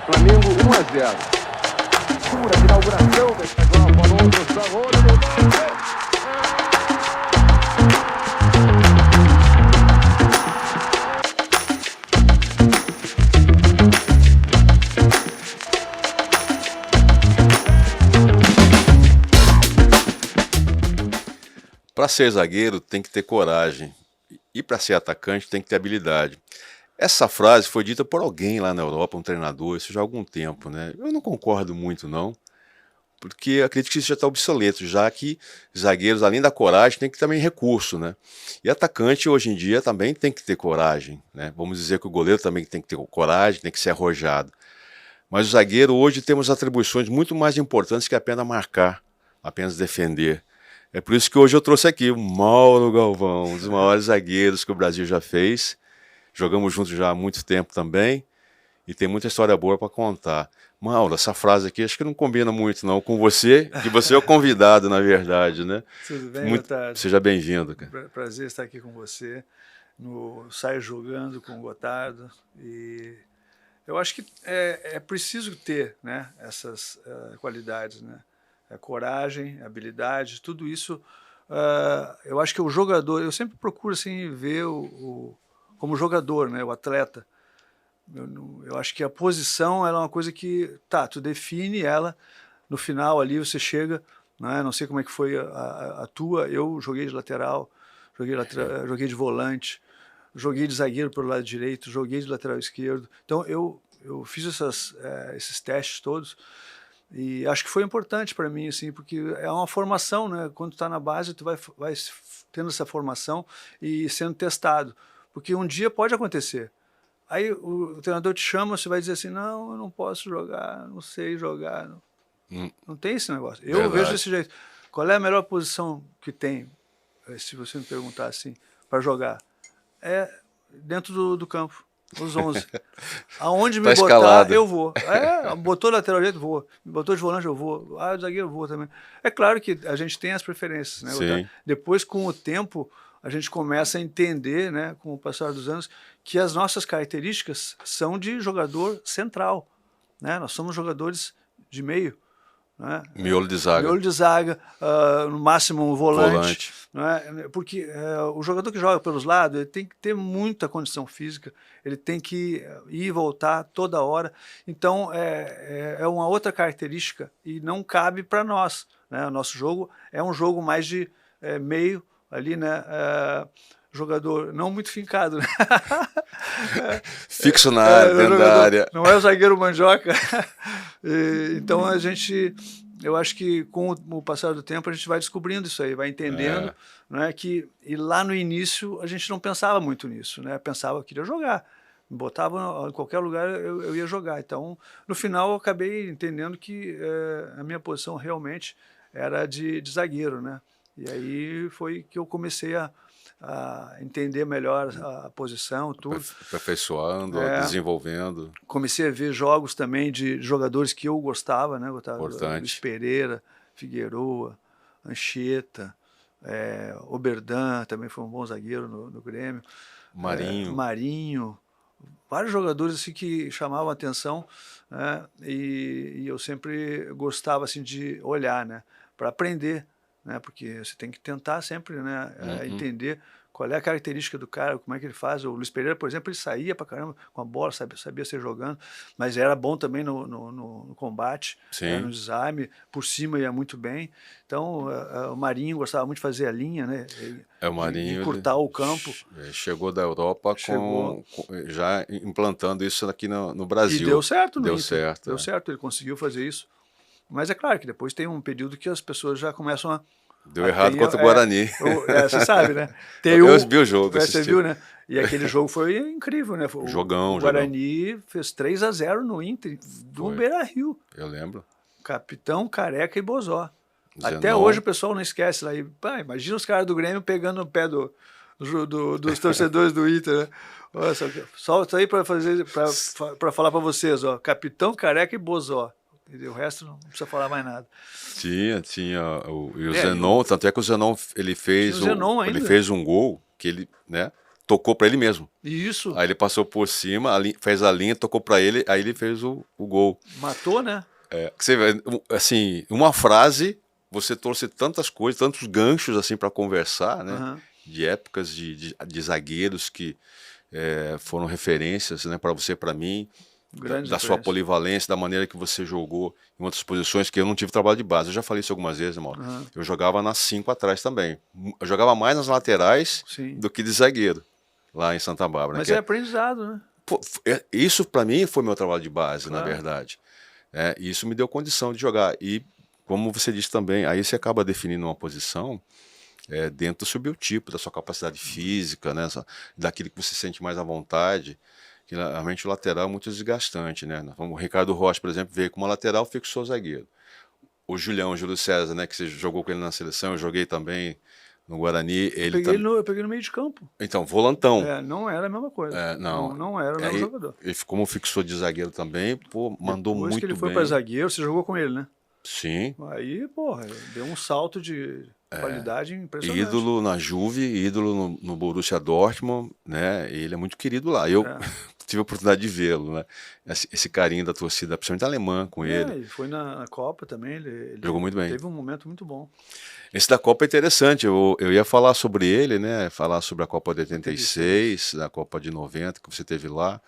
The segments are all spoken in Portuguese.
Flamengo 1-0. Pura de inauguração desta Copa, outro sabor. Para ser zagueiro tem que ter coragem e para ser atacante tem que ter habilidade. Essa frase foi dita por alguém lá na Europa, um treinador, isso já há algum tempo, né? Eu não concordo muito não, porque acredito que isso já está obsoleto, já que zagueiros, além da coragem, tem que ter também recurso, né? E atacante hoje em dia também tem que ter coragem, né? Vamos dizer que o goleiro também tem que ter coragem, tem que ser arrojado. Mas o zagueiro hoje temos atribuições muito mais importantes que apenas marcar, apenas defender. É por isso que hoje eu trouxe aqui o Mauro Galvão, um dos maiores zagueiros que o Brasil já fez. Jogamos juntos já há muito tempo também e tem muita história boa para contar. Mauro, essa frase aqui acho que não combina muito não com você, que você é o convidado, na verdade, né? Tudo bem, Gotardo? Seja bem-vindo, cara. Prazer estar aqui com você, no Saio Jogando com o Gotardo. E eu acho que é preciso ter, né, essas qualidades, né? Coragem, habilidade, tudo isso. Eu acho que o jogador, eu sempre procuro assim, ver como jogador, né, o atleta. Eu acho que a posição ela é uma coisa que, tu define ela, no final ali você chega, né, não sei como é que foi a tua, eu joguei de lateral, joguei de volante, joguei de zagueiro pelo lado direito, joguei de lateral esquerdo. Então eu fiz esses testes todos. E acho que foi importante para mim, assim, porque é uma formação, né? Quando tu está na base, tu vai tendo essa formação e sendo testado. Porque um dia pode acontecer. Aí o treinador te chama, você vai dizer assim, não, eu não posso jogar, não sei jogar. Não tem esse negócio. Eu vejo desse jeito. Qual é a melhor posição que tem, se você me perguntar assim, para jogar? É dentro do campo. Os 11. Aonde me botar, escalado. eu vou. Botou lateral direito, vou. Botou de volante, eu vou. O zagueiro, eu vou também. É claro que a gente tem as preferências, né? Sim. Depois, com o tempo, a gente começa a entender, né, com o passar dos anos, que as nossas características são de jogador central, né? Nós somos jogadores de meio. Né? Miolo de zaga. Miolo de zaga, no máximo um volante. Né? Porque o jogador que joga pelos lados, ele tem que ter muita condição física, ele tem que ir e voltar toda hora. Então, é uma outra característica e não cabe para nós. Né? O nosso jogo é um jogo mais de meio ali, né? Jogador não muito fincado, né? Fixo na área, dentro da área. Não é o zagueiro mandioca. Então eu acho que com o passar do tempo a gente vai descobrindo isso aí, vai entendendo, né, e lá no início a gente não pensava muito nisso, né? Pensava que queria jogar, me botava em qualquer lugar eu ia jogar. Então no final eu acabei entendendo que a minha posição realmente era de zagueiro, né? E aí foi que eu comecei a entender melhor a posição, tudo. Aperfeiçoando, desenvolvendo. Comecei a ver jogos também de jogadores que eu gostava, né? Importante. Luiz Pereira, Figueroa, Anchieta, Oberdan também foi um bom zagueiro no Grêmio. Marinho. Marinho. Vários jogadores assim, que chamavam a atenção, né? E eu sempre gostava assim, de olhar, né? Para aprender. Né, porque você tem que tentar sempre, né, entender qual é a característica do cara, como é que ele faz. O Luiz Pereira, por exemplo, ele saía pra caramba com a bola, sabia ser jogando, mas era bom também no combate, no desarme, por cima ia muito bem. Então, o Marinho gostava muito de fazer a linha, né, o Marinho, encurtar o campo. Chegou da Europa já implantando isso aqui no Brasil. E deu certo, Deu certo. Deu certo, ele conseguiu fazer isso. Mas é claro que depois tem um período que as pessoas já começam a... Deu errado contra o Guarani. Você sabe, né? Eu vi o jogo. Você viu, né? E aquele jogo foi incrível, né? Jogão. O Guarani fez 3-0 no Inter, do Beira-Rio. Eu lembro. Capitão, Careca e Bozó. Zenon. Até hoje o pessoal não esquece lá. Imagina os caras do Grêmio pegando no pé dos torcedores do Inter, né? Olha, solta aí para falar para vocês, ó. Capitão, Careca e Bozó. O resto não precisa falar mais nada. Tinha o Zenon, tanto é que o Zenon ele fez um gol que ele, né, tocou para ele mesmo. Isso. Aí ele passou por cima, fez a linha, tocou para ele, aí ele fez o gol. Matou, né? Você vê, assim, uma frase, você trouxe tantas coisas, tantos ganchos assim para conversar, né? Aham. De épocas de zagueiros que foram referências, né, para você, para mim, Grande da sua diferença. polivalência, da maneira que você jogou em outras posições, que eu não tive trabalho de base. Eu já falei isso algumas vezes, Mauro. Aham. Eu jogava nas 5 atrás também. Eu jogava mais nas laterais Sim. do que de zagueiro, lá em Santa Bárbara. Mas que é aprendizado, né? Pô, isso para mim foi meu trabalho de base, na Claro. verdade. E isso me deu condição de jogar. E, como você disse também, aí você acaba definindo uma posição dentro do seu biotipo, da sua capacidade física, né, daquilo que você sente mais à vontade. Que realmente o lateral é muito desgastante, né? O Ricardo Rocha, por exemplo, veio com uma lateral, fixou o zagueiro. O Júlio César, né, que você jogou com ele na seleção, eu joguei também no Guarani. Eu peguei no meio de campo. Então, volantão. Não era a mesma coisa. Não era o mesmo jogador. Ele, como fixou de zagueiro também, pô, mandou Depois muito que ele foi bem. para zagueiro, você jogou com ele, né? Sim. Aí, porra, deu um salto de qualidade impressionante. Ídolo na Juve, ídolo no Borussia Dortmund, né? Ele é muito querido lá. Eu tive a oportunidade de vê-lo, né? Esse carinho da torcida, principalmente alemã, com ele. E foi na Copa também. Ele jogou muito bem. Teve um momento muito bom. Esse da Copa é interessante. Eu ia falar sobre ele, né? Falar sobre a Copa de 86, a Copa de 90 que você teve lá.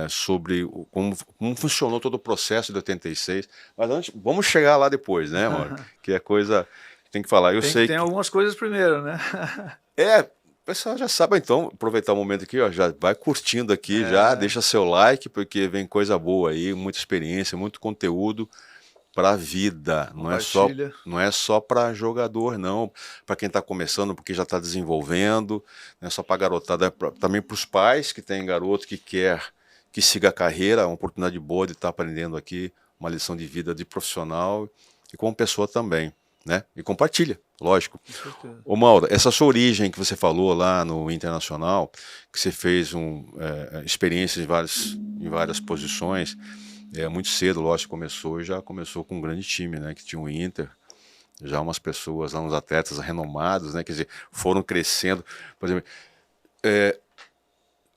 Sobre como funcionou todo o processo de 86. Mas antes, vamos chegar lá depois, né, Mauro? Que é coisa que tem que falar. Tem algumas coisas primeiro, né? O pessoal já sabe, então, aproveitar o momento aqui, ó, já vai curtindo aqui, já deixa seu like, porque vem coisa boa aí, muita experiência, muito conteúdo para a vida. Não é só para jogador, não. Para quem está começando, porque já está desenvolvendo, não é só para garotada, também para os pais que têm garoto que quer que siga a carreira, uma oportunidade boa de estar aprendendo aqui, uma lição de vida de profissional e como pessoa também, né? E compartilha, lógico. Ô Mauro, essa sua origem que você falou lá no Internacional, que você fez experiências em várias posições, muito cedo, lógico, já começou com um grande time, né? Que tinha o Inter, já umas pessoas, uns atletas renomados, né? Quer dizer, foram crescendo. Por exemplo,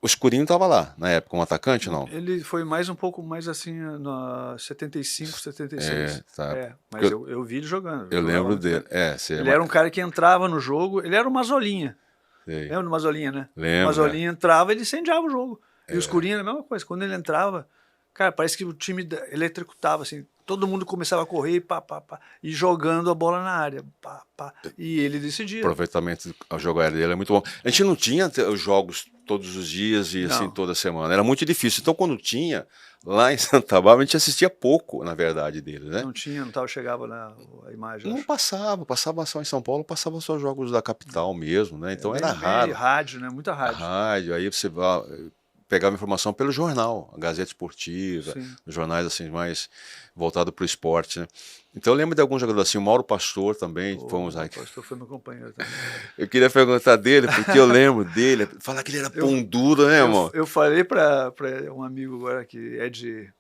o Escurinho estava lá na época, como atacante, não? Ele foi um pouco mais assim, no 75, 76. Tá. Mas eu vi ele jogando. Eu lembro dele. Ele era um cara que entrava no jogo, ele era o Mazolinha. Sei. Lembra do Mazolinha, né? Lembro. O Mazolinha entrava, ele incendiava o jogo. E o Escurinho era a mesma coisa. Quando ele entrava, cara, parece que o time eletricutava, assim. Todo mundo começava a correr e jogando a bola na área. E ele decidia. O aproveitamento ao jogo aéreo dele é muito bom. A gente não tinha os jogos todos os dias e assim toda semana. Era muito difícil. Então, quando tinha, lá em Santa Bárbara, a gente assistia pouco, na verdade, dele, né? Não chegava a imagem. Não passava só em São Paulo, passava só jogos da capital mesmo, né? Então era raro. Rádio, né? Muita rádio. Rádio, aí você pegava informação pelo jornal, a Gazeta Esportiva, jornais assim mais voltados para o esporte, né? Então eu lembro de alguns jogadores assim, o Mauro Pastor também. O Pastor foi meu companheiro também. Eu queria perguntar dele, porque eu lembro dele, falar que ele era pão duro, né, irmão? Eu falei para um amigo agora que é de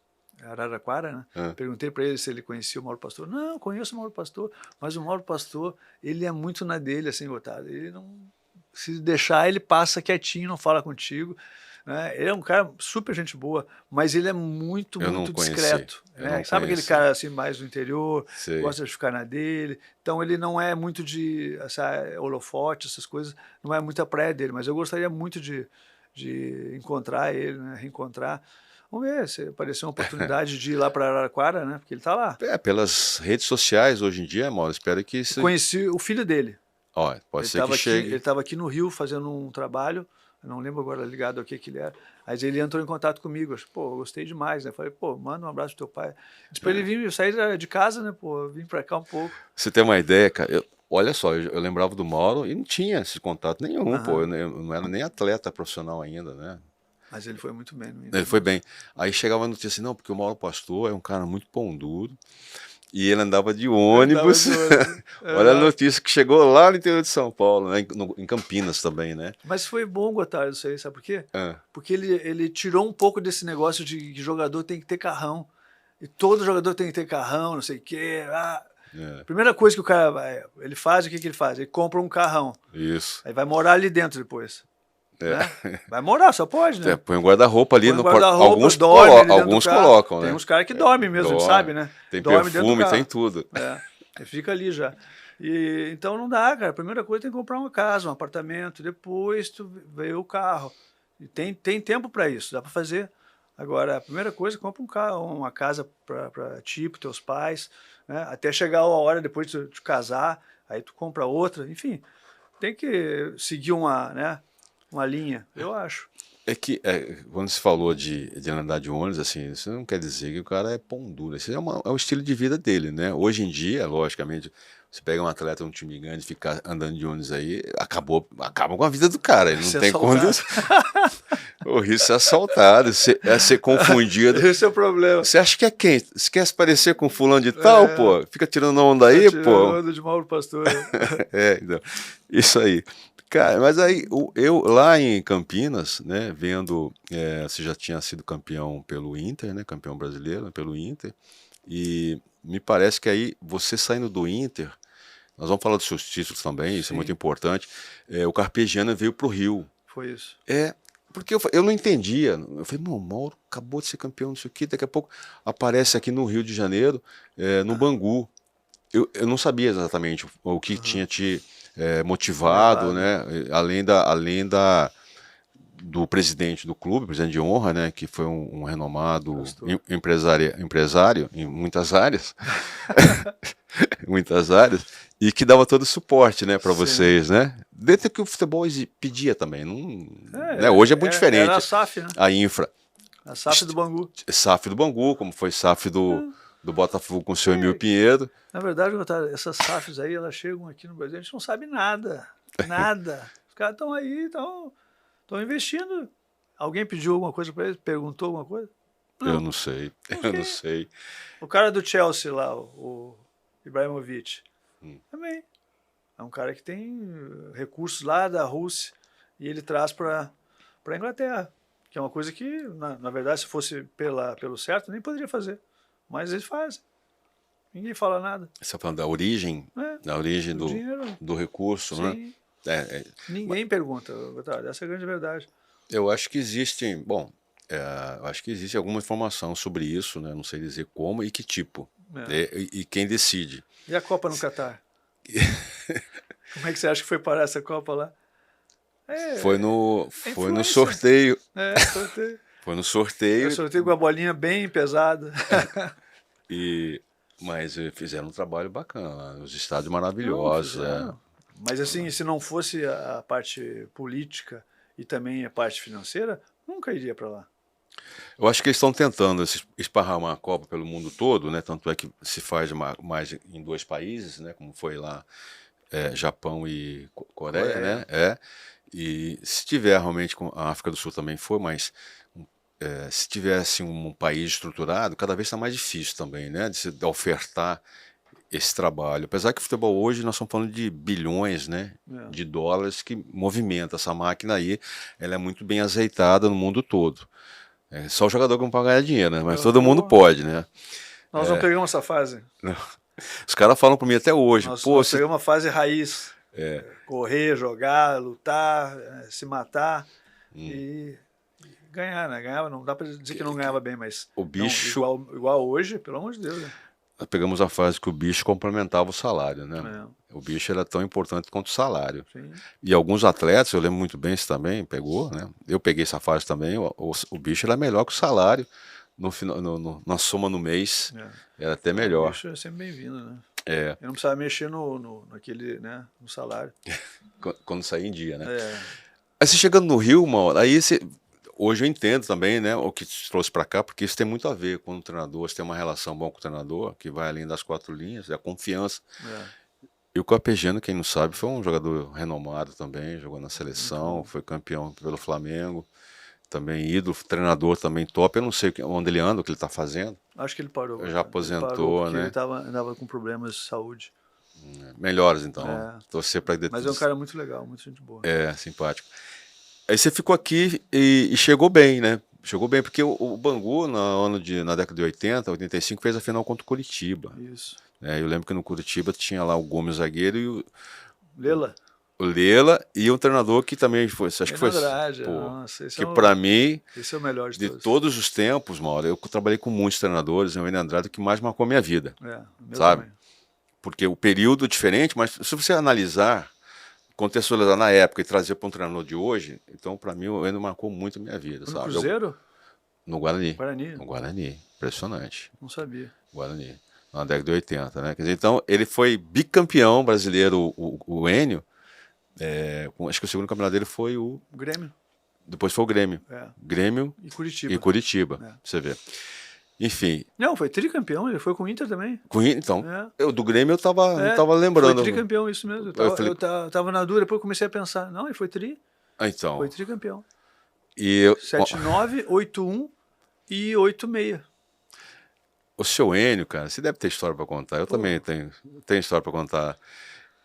Araraquara, né? Perguntei para ele se ele conhecia o Mauro Pastor. Não, conheço o Mauro Pastor, mas o Mauro Pastor, ele é muito na dele, assim, Gotado. Ele não... Se deixar, ele passa quietinho, não fala contigo. Ele é um cara super gente boa, mas ele é muito discreto. Sabe aquele cara assim mais do interior, gosta de ficar na dele. Então ele não é muito de holofote, essas coisas, não é muita praia dele, mas eu gostaria muito de encontrar ele, né, reencontrar. Vamos ver se aparecer uma oportunidade de ir lá para Araraquara, né? Porque ele está lá. Pelas redes sociais hoje em dia, Mauro, espero que isso... Conheci o filho dele. Pode ser que chegue. Ele estava aqui no Rio fazendo um trabalho. Eu não lembro agora ligado ao que ele era. Mas ele entrou em contato comigo. Eu gostei demais, né? Falei, manda um abraço pro teu pai. Disse pra ele vir, eu saí de casa, né? Vim pra cá um pouco. Você tem uma ideia, cara? Olha só, eu lembrava do Mauro e não tinha esse contato nenhum, eu não era nem atleta profissional ainda, né? Mas ele foi muito bem. Ele foi bem. Aí chegava a notícia assim, não, porque o Mauro Pastor é um cara muito pão duro. E ele andava de ônibus. Olha a notícia que chegou lá no interior de São Paulo, né? Em Campinas também, né? Mas foi bom, Gotardo, isso aí, sabe por quê? Porque ele tirou um pouco desse negócio de que jogador tem que ter carrão. E todo jogador tem que ter carrão, não sei o quê. Primeira coisa que o cara ele faz, o que ele faz? Ele compra um carrão. Isso. Aí vai morar ali dentro depois. Né? Vai morar, só pode, né? Põe um guarda-roupa ali. Põe No um guarda-roupa, alguns dorme ali dentro do alguns carro. colocam, né? Tem uns caras que dormem mesmo, a gente sabe, né? Tem Dorme dentro do perfume, carro. tem tudo. E fica ali já. E, então não dá, cara. A primeira coisa tem que comprar uma casa, um apartamento, depois tu vê o carro. E tem tempo para isso, dá para fazer. Agora, a primeira coisa, compra um carro, uma casa para ti, para teus pais, né? Até chegar a hora depois de casar, aí tu compra outra, enfim. Tem que seguir uma linha, eu acho. É que quando se falou de andar de ônibus, assim, isso não quer dizer que o cara é pão duro. Isso é o estilo de vida dele, né? Hoje em dia, logicamente, você pega um atleta de um time grande e ficar andando de ônibus aí, acaba com a vida do cara. Ele não tem condição. O risco de ser assaltado, ser confundido. Esse é o problema. Você acha que é quem? Você quer se parecer com fulano de tal, pô? Fica tirando onda aí, pô? Tirando de Mauro Pastor. Então, isso aí. Cara, mas aí eu lá em Campinas, né, vendo, você já tinha sido campeão pelo Inter, né, campeão brasileiro, né, pelo Inter, e me parece que aí você saindo do Inter, nós vamos falar dos seus títulos também, isso é muito importante, o Carpegiani veio pro Rio. Foi isso. Porque eu não entendia, eu falei, o Mauro acabou de ser campeão disso aqui, daqui a pouco aparece aqui no Rio de Janeiro, no Bangu. Eu não sabia exatamente o que tinha te motivado, né? Além do presidente do clube, presidente de honra, né? Que foi um renomado empresário em muitas áreas, muitas áreas, e que dava todo o suporte, né, para vocês, né? Dentro que o futebol pedia também, né? Hoje é muito diferente. Era a SAF, né? A infra. A SAF do Bangu. SAF do Bangu, como foi SAF do Botafogo com o seu Emil Pinheiro. Na verdade, essas SAFs aí, elas chegam aqui no Brasil, a gente não sabe nada. Nada. Os caras estão aí, estão investindo. Alguém pediu alguma coisa para eles? Perguntou alguma coisa? Não. Eu não sei. Eu não sei. O cara do Chelsea lá, o Ibrahimovic, também. É um cara que tem recursos lá da Rússia e ele traz para a Inglaterra. Que é uma coisa que, na verdade, se fosse pelo certo, nem poderia fazer. Mas eles fazem. Ninguém fala nada. Você está falando da origem? Da origem do recurso, sim. Né? Ninguém pergunta. Essa é a grande verdade. Eu acho que existem, acho que existe alguma informação sobre isso, né? Não sei dizer como e que tipo. E quem decide. E a Copa no Catar? Como é que você acha que foi parar essa Copa lá? Foi no sorteio. Sorteio. Foi no sorteio. Eu sorteio com a bolinha bem pesada. Mas fizeram um trabalho bacana lá, os estádios maravilhosos. Mas assim, se não fosse a parte política e também a parte financeira, nunca iria para lá. Eu acho que eles estão tentando esparramar a Copa pelo mundo todo, né? Tanto é que se faz mais em 2 países, né? Como foi lá Japão e Coreia, né? E se tiver realmente, a África do Sul também foi, mas se tivesse um país estruturado, cada vez está mais difícil também, né? De ofertar esse trabalho. Apesar que o futebol hoje, nós estamos falando de bilhões, né? De dólares que movimenta essa máquina aí. Ela é muito bem azeitada no mundo todo. Só o jogador que não pode ganhar dinheiro, né? Mas todo mundo pode, né? Nós não pegamos essa fase. Não. Os caras falam para mim até hoje. Nós pegamos uma fase raiz. Correr, jogar, lutar, se matar e ganhar, né? Ganhava, não dá para dizer que não ganhava bem, mas o bicho igual hoje, pelo amor de Deus. Né? Nós pegamos a fase que o bicho complementava o salário, né? O bicho era tão importante quanto o salário. Sim. E alguns atletas, eu lembro muito bem, isso também pegou, né? Eu peguei essa fase também, o bicho era melhor que o salário na soma no mês, era até melhor. O bicho é sempre bem-vindo, né? Eu não precisava mexer naquele, né, no salário. Quando saía em dia, né? Aí você chegando no Rio, aí você... Hoje eu entendo também, né, o que te trouxe para cá, porque isso tem muito a ver com o treinador, você tem uma relação boa com o treinador, que vai além das 4 linhas, a confiança. E o Carpegiani, quem não sabe, foi um jogador renomado também, jogou na seleção, foi campeão pelo Flamengo, também ídolo, treinador também top. Eu não sei onde ele anda, o que ele está fazendo. Acho que ele parou. Já aposentou, né? Ele andava com problemas de saúde. Melhores, então. Torcer para Mas é um cara muito legal, muito gente boa. Simpático. Aí você ficou aqui e chegou bem, né? Chegou bem, porque o Bangu, na década de 80, 85, fez a final contra o Curitiba. Isso. Eu lembro que no Curitiba tinha lá o Gomes zagueiro e o... Lela. O Lela e um treinador que também foi, acho que foi, Andrade, pô, nossa, que para mim, esse é o melhor de de todos. todos os tempos, Mauro, eu trabalhei com muitos treinadores, o Enio Andrade, o que mais marcou a minha vida, É, o meu sabe? também. Porque o período é diferente, mas se você analisar, contextualizar na época e trazer para um treinador de hoje, então para mim o Enio marcou muito a minha vida, Foi no sabe? Cruzeiro? No Guarani. Guarani? No Guarani. Impressionante. Não sabia. Guarani. Na década de 80, né? Quer dizer, então, ele foi bicampeão brasileiro, o Enio. Acho que o segundo campeonato dele foi o. O Grêmio? Depois foi o Grêmio. É. Grêmio E Curitiba. e Curitiba. É. Pra você ver. Enfim. Não, foi tricampeão, ele foi com o Inter também. Então, É. do Grêmio eu tava, É, não tava lembrando. Foi tricampeão, isso mesmo. Eu tava na dúvida, depois comecei a pensar. Não, ele foi Então. Foi tricampeão. E eu, 7-9, 8-1 e 8-6. o seu Enio, cara, você deve ter história para contar. Eu também tenho história para contar.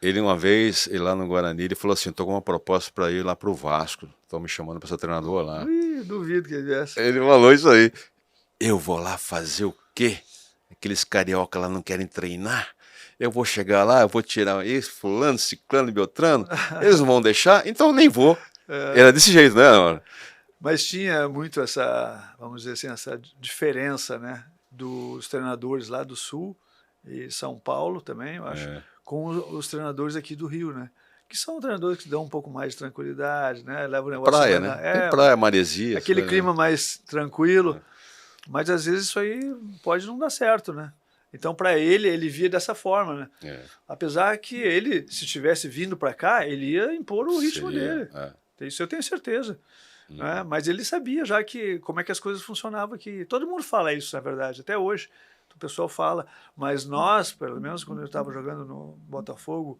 Ele uma vez, lá no Guarani, ele falou assim, tô com uma proposta para ir lá pro Vasco. Estão me chamando para ser treinador lá. Ih, duvido que ele viesse. Ele falou isso aí. Eu vou lá fazer o quê? Aqueles carioca lá não querem treinar? Eu vou chegar lá, eu vou tirar esse fulano, ciclano, beltrano. Eles não vão deixar? Então eu nem vou. Era desse jeito, né, mano? Mas tinha muito essa, vamos dizer assim, essa diferença, né, dos treinadores lá do Sul e São Paulo também, eu acho, com os treinadores aqui do Rio, né? Que são treinadores que dão um pouco mais de tranquilidade, né? Levam o negócio Praia, mais né? Tem praia, maresia. aquele clima mais tranquilo. Mas às vezes isso aí pode não dar certo, né? Então, para ele via dessa forma, né? Apesar que ele, se tivesse vindo para cá, ele ia impor o ritmo dele. Isso eu tenho certeza. Né? Mas ele sabia já que como é que as coisas funcionavam aqui. Todo mundo fala isso, na verdade, até hoje. O pessoal fala. Mas nós, pelo menos quando eu estava jogando no Botafogo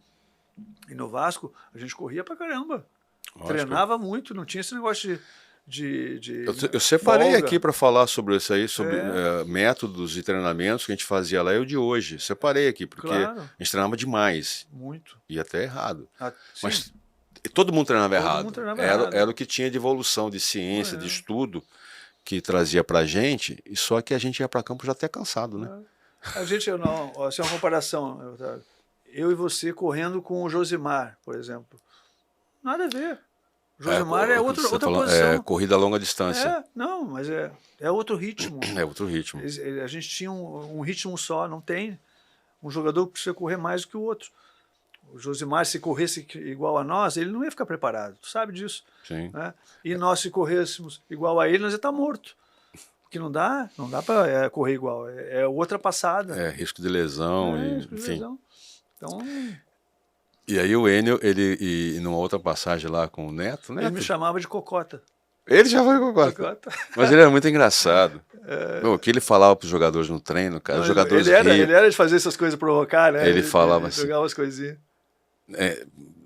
e no Vasco, a gente corria pra caramba. Treinava muito, não tinha esse negócio de eu separei folga. aqui para falar sobre isso aí, sobre métodos e treinamentos que a gente fazia lá e o de hoje. Separei aqui, porque a gente treinava demais. Muito. E até errado. Mas Sim. todo mundo treinava errado. Mundo treinava errado. Era o que tinha de evolução, de ciência, de estudo que trazia pra gente, e só que a gente ia para campo já até cansado, né? A gente, assim, uma comparação, eu e você correndo com o Josimar, por exemplo. Nada a ver. Josimar é outra posição. Corrida a longa distância. Não, mas é outro ritmo. É outro ritmo. A gente tinha um ritmo só, não tem um jogador que precisa correr mais do que o outro. O Josimar, se corresse igual a nós, ele não ia ficar preparado, tu sabe disso. Sim. Né? E nós, se corrêssemos igual a ele, nós ia estar morto. Porque não dá para correr igual, é outra passada. Risco de lesão, Risco de lesão. Então... E aí o Enio, e numa outra passagem lá com o Neto, Ele me chamava de Cocota. Ele já foi Cocota. Mas ele era muito engraçado. O que ele falava para os jogadores no treino, cara, os jogadores ele era de fazer essas coisas, provocar, né? Ele falava assim. Jogava umas coisinhas.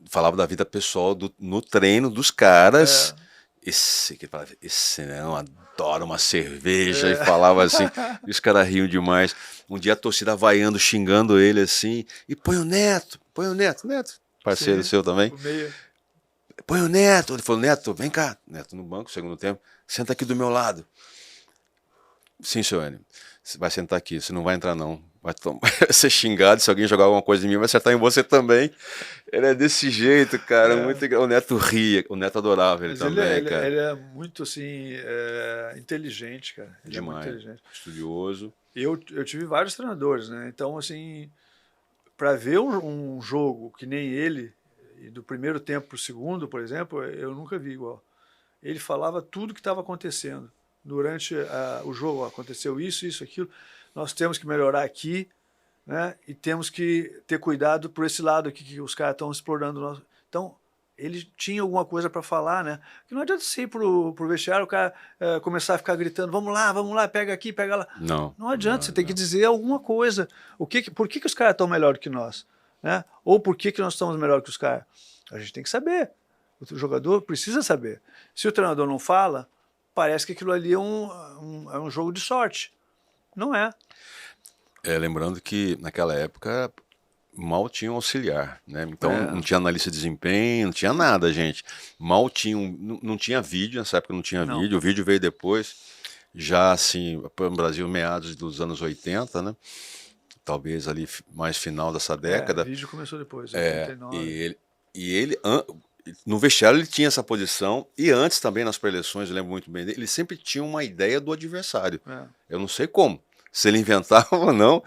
Falava da vida pessoal no treino dos caras. Esse não, adora uma cerveja, e falava assim, e os caras riam demais. Um dia a torcida vaiando, xingando ele assim, e põe o Neto, parceiro seu também. Põe o Neto. Ele falou, Neto, vem cá. Neto no banco, segundo tempo, senta aqui do meu lado. Sim, senhor Enio, você vai sentar aqui, você não vai entrar não. Vai ser xingado, se alguém jogar alguma coisa em mim, vai acertar em você também. Ele é desse jeito, cara, muito o Neto ria, o Neto adorava ele. Mas também, cara. Ele é muito, assim, inteligente, cara. Ele demais, é muito inteligente. Estudioso. Eu tive vários treinadores, né? Então, assim, para ver um jogo que nem ele, do primeiro tempo para o segundo, por exemplo, eu nunca vi igual. Ele falava tudo que estava acontecendo. Durante o jogo, aconteceu isso, aquilo. Nós temos que melhorar aqui, né? E temos que ter cuidado por esse lado aqui que os caras estão explorando. Então, ele tinha alguma coisa para falar, né? Que não adianta você ir pro vestiário, o cara começar a ficar gritando, vamos lá, pega aqui, pega lá. Não adianta, você tem que dizer alguma coisa. Por que os caras estão melhor do que nós? Né? Ou por que nós estamos melhor que os caras? A gente tem que saber. O jogador precisa saber. Se o treinador não fala, parece que aquilo ali é um jogo de sorte. Não é. Lembrando que naquela época mal tinha um auxiliar, né? Então não tinha analista de desempenho, não tinha nada, gente. Mal tinha não tinha vídeo, nessa época não tinha vídeo, o vídeo veio depois, já assim, no Brasil, meados dos anos 80, né? Talvez ali mais final dessa década. O vídeo começou depois, 89. E E ele, no vestiário, ele tinha essa posição, e antes também nas pré-eleições, eu lembro muito bem dele, ele sempre tinha uma ideia do adversário. É. Eu não sei como, se ele inventava ou não,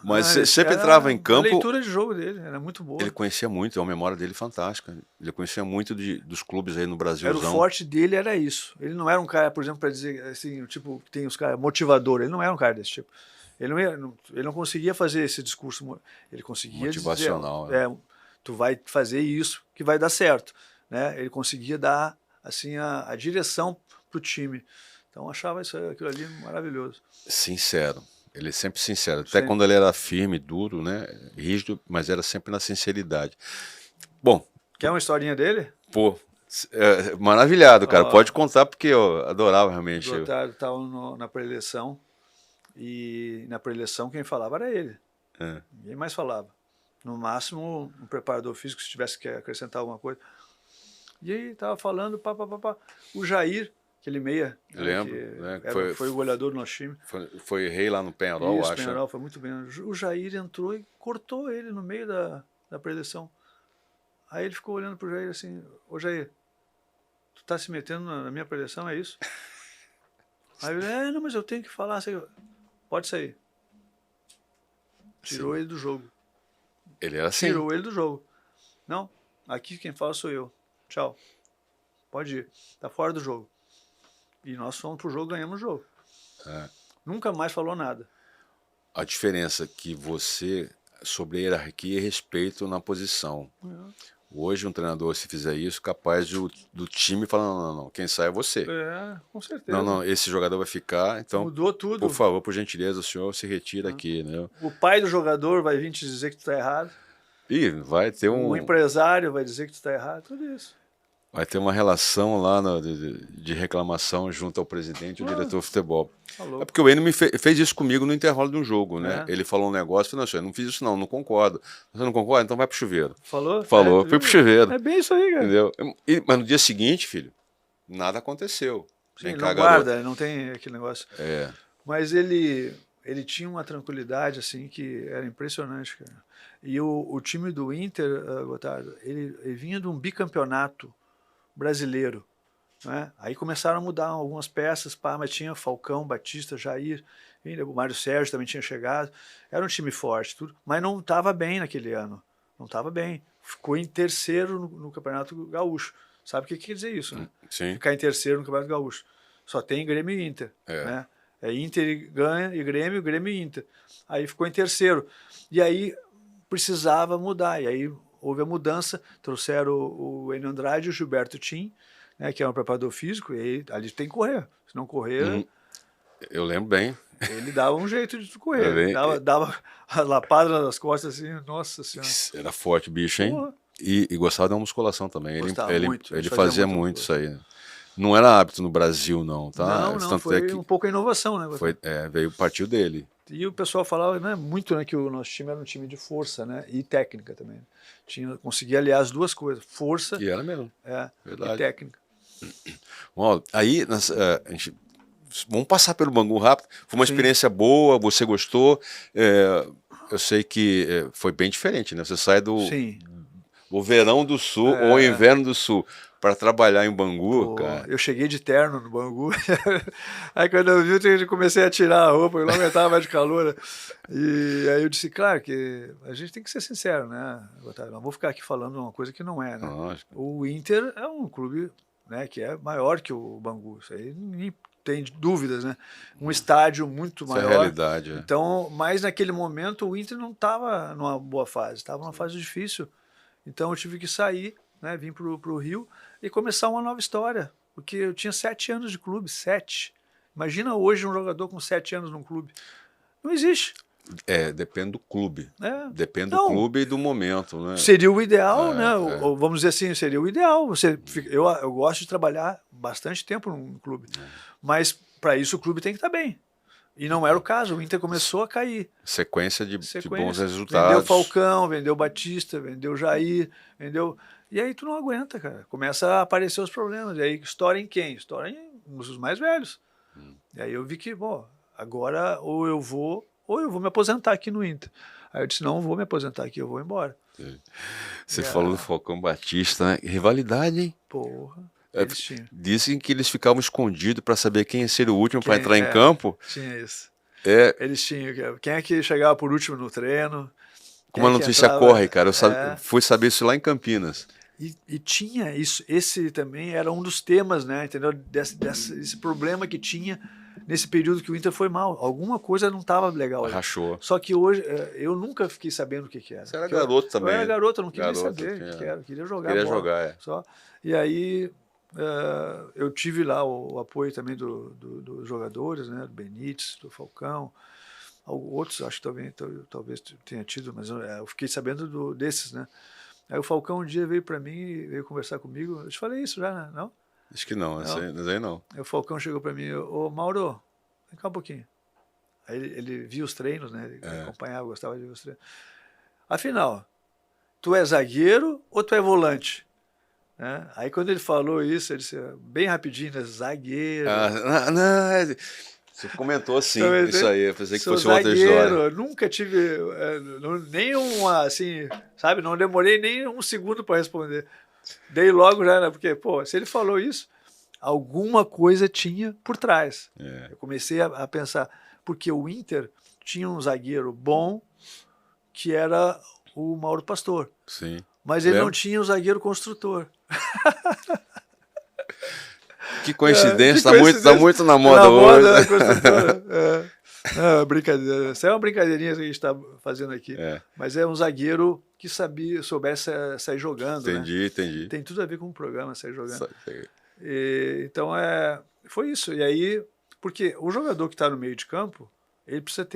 mas sempre entrava em A campo. leitura de jogo dele era muito boa. Ele conhecia muito, a memória dele fantástica. Ele conhecia muito dos clubes aí no Brasil. Era o forte dele, era isso. Ele não era um cara, por exemplo, para dizer assim, o tipo, tem os caras motivador, ele não era um cara desse tipo. Ele não conseguia fazer esse discurso, ele conseguia motivacional. dizer, tu vai fazer isso que vai dar certo, né? Ele conseguia dar assim a direção pro time. Então achava aquilo ali maravilhoso. Sincero. Ele é sempre sincero. Até Sempre. quando ele era firme, duro, né? Rígido, mas era sempre na sinceridade. Bom. Quer uma historinha dele? Pô, maravilhado, cara. Pode contar, porque eu adorava realmente. O Gotardo estava na pré-eleição, e na pré-eleição quem falava era ele. Ninguém mais falava. No máximo, um preparador físico, se tivesse que acrescentar alguma coisa. E aí estava falando, o Jair, aquele meia, lembro, né, que foi o goleador do nosso time. Foi rei lá no Penharol, Isso, acho. Penharol, foi muito bem. O Jair entrou e cortou ele no meio da pré-eleição. Aí ele ficou olhando pro Jair assim, ô Jair, tu tá se metendo na minha pré-eleição, é isso? Aí ele, não, mas eu tenho que falar, pode sair. Tirou ele do jogo. Ele era assim. Tirou ele do jogo. Não, aqui quem fala sou eu. Tchau. Pode ir. Tá fora do jogo. E nós fomos pro jogo, ganhamos o jogo. Nunca mais falou nada. A diferença que você, sobre hierarquia e respeito na posição. Hoje um treinador, se fizer isso, capaz do time falar, não, quem sai é você. Com certeza. Não, esse jogador vai ficar, então, mudou tudo. Por favor, por gentileza, o senhor se retira aqui, né? O pai do jogador vai vir te dizer que tu tá errado. E vai ter O empresário vai dizer que tu tá errado, tudo isso. Vai ter uma relação lá de reclamação junto ao presidente e ao diretor de futebol. É porque o Enio fez isso comigo no intervalo de um jogo, né? Ele falou um negócio, falei, não, eu não fiz isso não concordo. Você não concorda? Então vai pro chuveiro. Falou? Fui pro chuveiro. É bem isso aí, cara. Entendeu? Mas no dia seguinte, filho, nada aconteceu. Sim, ele não guarda, não tem aquele negócio. Mas ele tinha uma tranquilidade, assim, que era impressionante, cara. E o time do Inter, Gotardo, ele vinha de um bicampeonato brasileiro, né? Aí começaram a mudar algumas peças, mas tinha Falcão, Batista, Jair, o Mário Sérgio também tinha chegado. Era um time forte, tudo, mas não estava bem naquele ano. Não estava bem. Ficou em terceiro no Campeonato Gaúcho. Sabe o que quer dizer isso, né? Sim. Ficar em terceiro no Campeonato Gaúcho. Só tem Grêmio e Inter, né? É Inter e ganha, e Grêmio e Inter. Aí ficou em terceiro. E aí precisava mudar. E aí houve a mudança, trouxeram o Enio Andrade e o Gilberto Tim, né, que é um preparador físico, e aí, ali tem que correr. Se não correr... Eu lembro bem. Ele dava um jeito de correr. Dava a lapada nas costas, assim, nossa senhora. Era forte, bicho, hein? E gostava de uma musculação também. Ele fazia muito isso aí. Não era hábito no Brasil, não, tá? Não, foi um pouco a inovação, né? Partiu dele. E o pessoal falava, né, muito, né, que o nosso time era um time de força, né, e técnica também. Conseguia aliar as duas coisas, força e era mesmo. E técnica. Bom, aí vamos passar pelo Bangu rápido. Foi uma experiência boa, você gostou. Eu sei que foi bem diferente, né? Você sai do verão do Sul ou inverno do Sul para trabalhar em Bangu, cara. Eu cheguei de terno no Bangu. Aí quando eu vi, eu comecei a tirar a roupa, eu não aguentava mais de calor. E aí eu disse, claro, que a gente tem que ser sincero, né? Não vou ficar aqui falando uma coisa que não é, né? O Inter é um clube, né, que é maior que o Bangu. Isso aí ninguém tem dúvidas, né? Um estádio muito maior. Essa é a realidade. Então, mas naquele momento o Inter não estava numa boa fase, estava numa fase difícil. Então eu tive que sair, né, vim pro Rio e começar uma nova história, porque eu tinha 7 anos de clube, 7. Imagina hoje um jogador com 7 anos num clube. Não existe. Depende do clube. Depende do clube e do momento, né? Seria o ideal, né? Ou, vamos dizer assim, seria o ideal. Eu gosto de trabalhar bastante tempo num clube, mas para isso o clube tem que estar bem. E não era o caso, o Inter começou a cair. Sequência de bons resultados. Vendeu Falcão, vendeu Batista, vendeu Jair, vendeu... E aí tu não aguenta, cara. Começa a aparecer os problemas. E aí estoura em quem? Estoura nos mais velhos. E aí eu vi que, agora ou eu vou ou eu vou me aposentar aqui no Inter. Aí eu disse, não vou me aposentar aqui, eu vou embora. Você falou do Falcão Batista, né? Rivalidade, hein? Porra, É, eles tinham. dizem que eles ficavam escondidos para saber quem ia ser o último para Quem- entrar em é, campo. Tinha isso. É, Eles tinham. Quem é que chegava por último no treino? como a Quem é que notícia entrava? corre, cara. É. Fui saber isso lá em Campinas. E tinha isso, esse também era um dos temas, né? Entendeu? Desse problema que tinha nesse período que o Inter foi mal. Alguma coisa não estava legal ali. Rachou. Só que hoje eu nunca fiquei sabendo o que era. Você era Porque garoto eu também. era garoto, eu não queria Garoto, saber o que era. Eu queria jogar Queria bola. jogar, é. Só. E aí eu tive lá o apoio também dos jogadores, né? Do Benítez, do Falcão. Outros acho que também, talvez tenha tido, mas eu fiquei sabendo desses, né? Aí o Falcão um dia veio para mim, veio conversar comigo. Eu te falei isso já, né? Não? Acho que não, isso aí não. Aí o Falcão chegou para mim, ô Mauro, vem cá um pouquinho. Aí ele via os treinos, né? Ele acompanhava, gostava de ver os treinos. Afinal, tu é zagueiro ou tu é volante? Né? Aí quando ele falou isso, ele disse, bem rapidinho, né? Zagueiro. Não, você comentou assim, Então, isso aí. Eu pensei que sou fosse outra zagueiro, história. eu nunca tive nenhum, assim, sabe? Não demorei nem um segundo para responder. Dei logo já, né? Porque, pô, se ele falou isso, alguma coisa tinha por trás. Eu comecei a pensar, porque o Inter tinha um zagueiro bom, que era o Mauro Pastor. Sim. Mas ele não tinha um zagueiro construtor. Que coincidência, que tá muito na moda hoje. Moda, construtora. Não, brincadeira. Isso é uma brincadeirinha que a gente está fazendo aqui. Mas é um zagueiro que soubesse sair jogando. Entendi, né? entendi. Tem tudo a ver com o programa, sair jogando. Então, foi isso. E aí, porque o jogador que está no meio de campo, ele precisa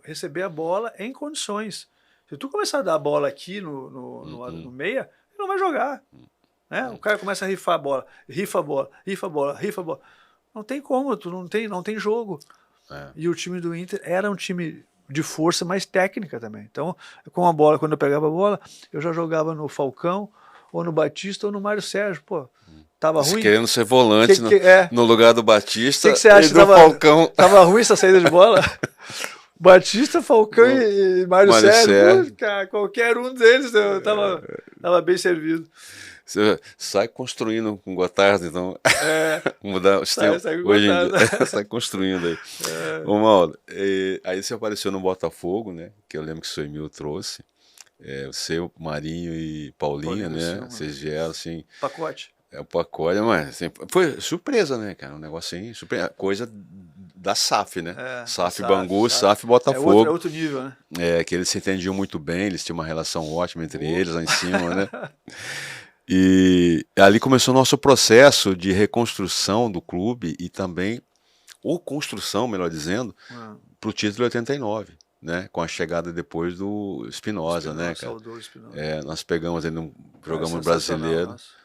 receber a bola em condições. Se tu começar a dar a bola aqui no meia, ele não vai jogar. Né? O cara começa a rifar a bola, rifa a bola, rifa a bola, rifa a bola. Não tem como, não tem jogo. E o time do Inter era um time de força, mas técnica também. Então, com a bola, quando eu pegava a bola, eu já jogava no Falcão, ou no Batista, ou no Mário Sérgio. Pô, tava ruim. Querendo ser volante no lugar do Batista que você acha e do Falcão. Tava ruim essa saída de bola? Batista, Falcão e Mário Sérgio. Cara, qualquer um deles tava bem servido. Você sai construindo com Gotardo, então. Mudar o sistema. Sai hoje em dia. Sai construindo aí. Ô, Mauro, aí você apareceu no Botafogo, né? Que eu lembro que o seu Emil trouxe. Você, o Marinho e Paulinho, né? Vocês vieram assim. Pacote. O pacote, mas assim, foi surpresa, né, cara? Um negócio assim, coisa da SAF, né? SAF Bangu, SAF Botafogo. É outro nível, né? Que eles se entendiam muito bem, eles tinham uma relação ótima entre eles lá em cima, né? E ali começou o nosso processo de reconstrução do clube e também, ou construção, melhor dizendo, para o título 89, né? Com a chegada depois do Espinosa, né, cara? Nós pegamos ele jogamos no Brasileiro. Nossa.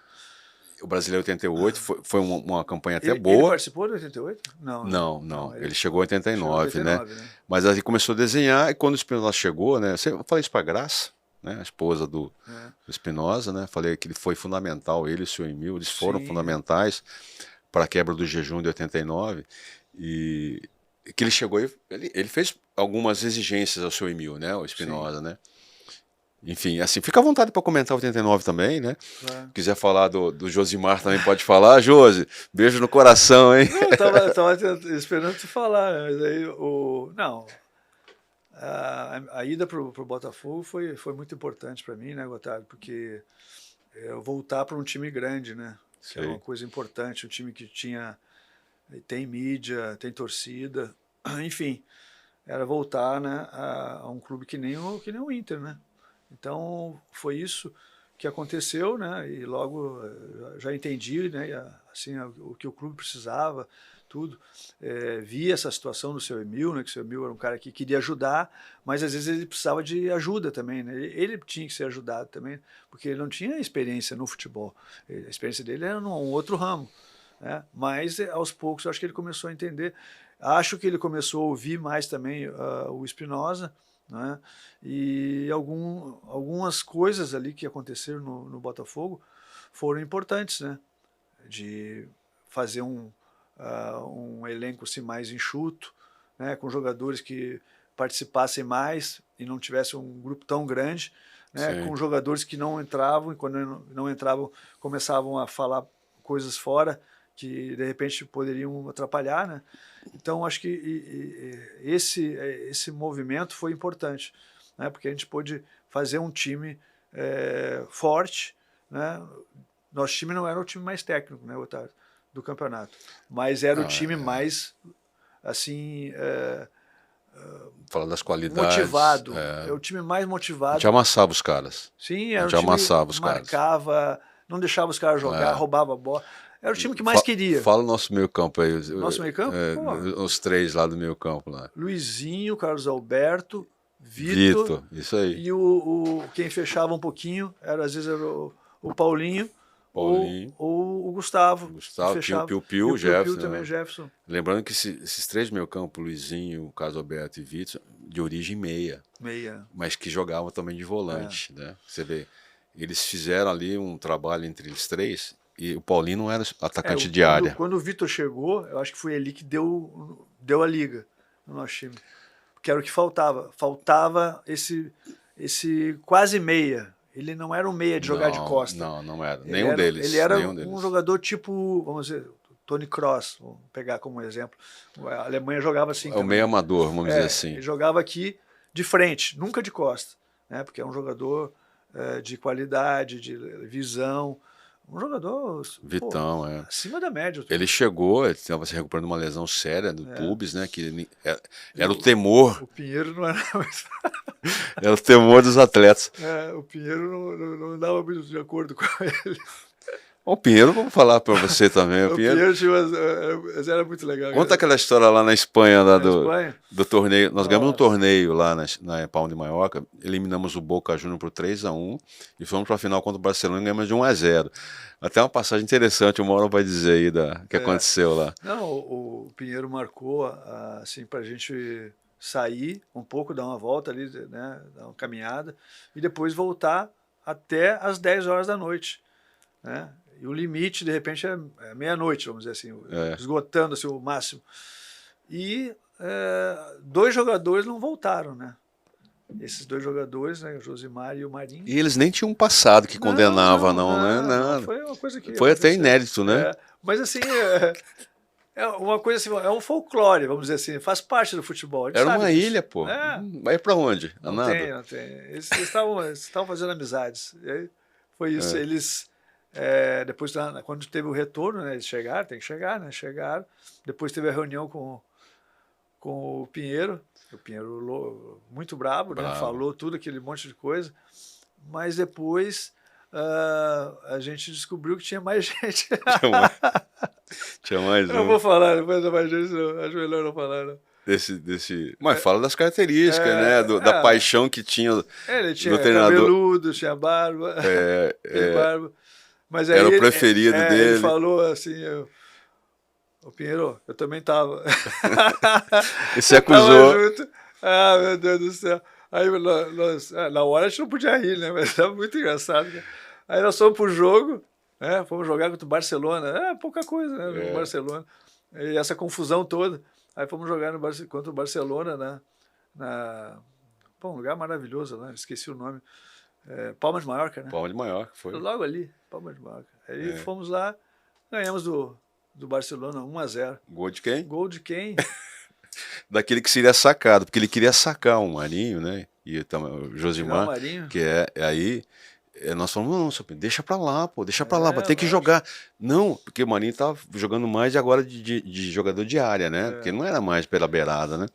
O Brasileiro 88 foi uma campanha até Ele boa. participou do 88? Não. Ele chegou em 89, né? Mas aí começou a desenhar e quando o Espinosa chegou, né? Eu falei isso para Graça, né? A esposa do Espinosa, né? Falei que ele foi fundamental, ele e o seu Emil, eles foram fundamentais para a quebra do jejum de 89 e que ele chegou e ele fez algumas exigências ao seu Emil, né? O Espinosa, né? Enfim, assim, fica à vontade para comentar o 89 também, né? Quiser falar do Josimar também pode falar. Josi, beijo no coração, hein? Não, eu tava esperando tu falar, mas aí a ida pro Botafogo foi muito importante para mim, né, Gotardo? Porque eu voltar para um time grande, né? Que é uma coisa importante, um time que tem mídia, tem torcida, enfim, era voltar, né, a um clube que nem o Inter, né? Então foi isso que aconteceu, né? E logo já entendi, né? Assim, o que o clube precisava, tudo. Vi essa situação do seu Emil, né? Que o seu Emil era um cara que queria ajudar, mas às vezes ele precisava de ajuda também, né? Ele tinha que ser ajudado também, porque ele não tinha experiência no futebol. A experiência dele era num outro ramo, né? Mas aos poucos eu acho que ele começou a entender. Acho que ele começou a ouvir mais também o Espinosa, né? E algumas coisas ali que aconteceram no Botafogo foram importantes, né? De fazer um elenco assim, mais enxuto, né? Com jogadores que participassem mais e não tivesse um grupo tão grande, né, Sim. com jogadores que não entravam, e quando não entravam começavam a falar coisas fora que de repente poderiam atrapalhar, né? Então acho que esse movimento foi importante, né? Porque a gente pôde fazer um time forte, né? Nosso time não era o time mais técnico, né, Otávio, do campeonato, mas era o time mais assim Fala das qualidades. motivado, é o time mais A motivado. gente amassava os caras. Sim, A era o gente time amassava os que caras. marcava, não deixava os caras jogar, roubava a bola. Era o time que mais queria. Fala o nosso meio campo aí. Nosso meio-campo? Os 3 lá do meio campo lá. Luizinho, Carlos Alberto, Vitor, isso aí. e quem fechava um pouquinho, às vezes era o Paulinho. Ou o Gustavo. Tinha o Piu-Piu, o Jefferson. Também, Jefferson. Lembrando que esses 3 meio campo, Luizinho, Carlos Alberto e Vitor, de origem meia. Mas que jogavam também de volante, né? Você vê, eles fizeram ali um trabalho entre eles 3 e o Paulinho não era atacante de área. Quando o Vitor chegou, eu acho que foi ali que deu a liga no nosso time. Que era o que faltava. Faltava esse quase meia. Ele não era um meia de jogar de costa. Não era. Nenhum deles. Ele era um jogador tipo, vamos dizer, Toni Kroos, vamos pegar como exemplo. A Alemanha jogava assim. O meio amador, vamos dizer assim. Ele jogava aqui de frente, nunca de costa, né? Porque é um jogador de qualidade, de visão. Um jogador Vitão, acima da média. Ele chegou, ele estava se recuperando de uma lesão séria do pubis, né? Que era o temor. O Pinheiro não era mais. Era o temor dos atletas. O Pinheiro não andava muito de acordo com ele. O Pinheiro, vamos falar para você também. O Pinheiro era muito legal. Conta aquela história lá na Espanha, do torneio. Nós ganhamos um torneio lá na Palma de Mallorca, eliminamos o Boca Juniors por 3-1 e fomos para a final contra o Barcelona e ganhamos de 1-0. Até uma passagem interessante, uma hora vai dizer aí que aconteceu lá. Não, o Pinheiro marcou assim, para a gente sair um pouco, dar uma volta ali, né, dar uma caminhada e depois voltar até as 10 horas da noite, né? E o limite, de repente, é meia-noite, vamos dizer assim, esgotando assim, o máximo. E 2 jogadores não voltaram, né? Esses 2 jogadores, né, o Josimar e o Marinho. E eles nem tinham um passado que condenava, né? Não, foi uma coisa que foi até inédito, né? Mas assim, é uma coisa assim, é um folclore, vamos dizer assim, faz parte do futebol. Era uma ilha, pô. Vai pra onde? Não tem. Eles estavam fazendo amizades. E aí foi isso. Eles... depois, quando teve o retorno, né, eles chegaram, tem que chegar, né? Chegaram. Depois teve a reunião com o Pinheiro. O Pinheiro muito brabo, né? Falou tudo, aquele monte de coisa. Mas depois a gente descobriu que tinha mais gente. Tinha mais um. Eu não vou falar, depois da mais gente, acho melhor não falar, não. Mas fala das características, né? Da paixão que tinha ele tinha do treinador. Cabeludo, tinha barba. Barba. Mas aí era o preferido dele. Ele falou assim, o Pinheiro, eu também tava. E se acusou. Meu Deus do céu. Aí na hora a gente não podia rir, né? Mas era muito engraçado. Né? Aí nós fomos pro jogo, né? Fomos jogar contra o Barcelona. Pouca coisa, né? No Barcelona. E essa confusão toda. Aí fomos jogar contra o Barcelona, né? Um lugar maravilhoso, né? Esqueci o nome. Palma de Mallorca, né? Palma de Mallorca, foi. Logo ali, Palma de Mallorca. Aí fomos lá, ganhamos do Barcelona 1-0. Gol de quem? Gol de quem? Daquele que seria sacado, porque ele queria sacar o Marinho, né? E o Josimar, que aí nós falamos, não, deixa pra lá, pô, deixa pra lá, tem que jogar. Não, porque o Marinho tava jogando mais agora de jogador de área, né? Porque não era mais pela beirada, né?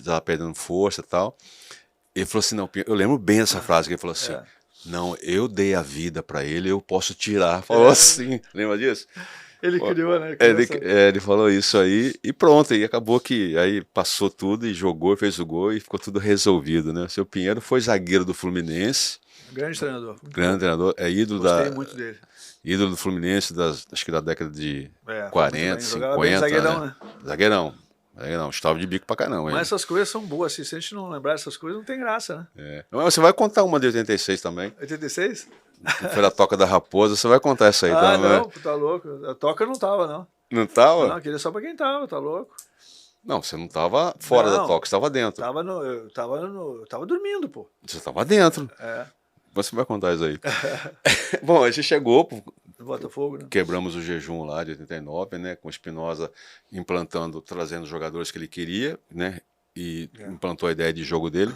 Tava perdendo força e tal. Ele falou assim, não, eu lembro bem dessa frase que ele falou assim, não, eu dei a vida pra ele, eu posso tirar. Falou assim, lembra disso? Ele criou, né? Ele falou isso aí e pronto, e acabou que aí passou tudo e jogou, fez o gol e ficou tudo resolvido, né? O seu Pinheiro foi zagueiro do Fluminense. Grande treinador. Grande treinador, ídolo Gostei muito dele. Ídolo do Fluminense, acho que da década de 40, 50. Bem, zagueirão, né? Zagueirão. Estava de bico pra caramba. Mas essas coisas são boas, assim, se a gente não lembrar essas coisas, não tem graça, né? Mas você vai contar uma de 86 também. 86? Foi a Toca da Raposa, você vai contar essa aí também. Não, tá louco. A Toca não tava, não. Não tava? Não, queria só pra quem tava, tá louco. Não, você não estava fora da Não. toca, você estava dentro. Eu tava dormindo, pô. Você estava dentro. É, Você vai contar isso aí. Bom, a gente chegou, no Botafogo, né? quebramos o jejum lá de 89, né? Com o Espinosa implantando, trazendo os jogadores que ele queria, né? E implantou a ideia de jogo dele.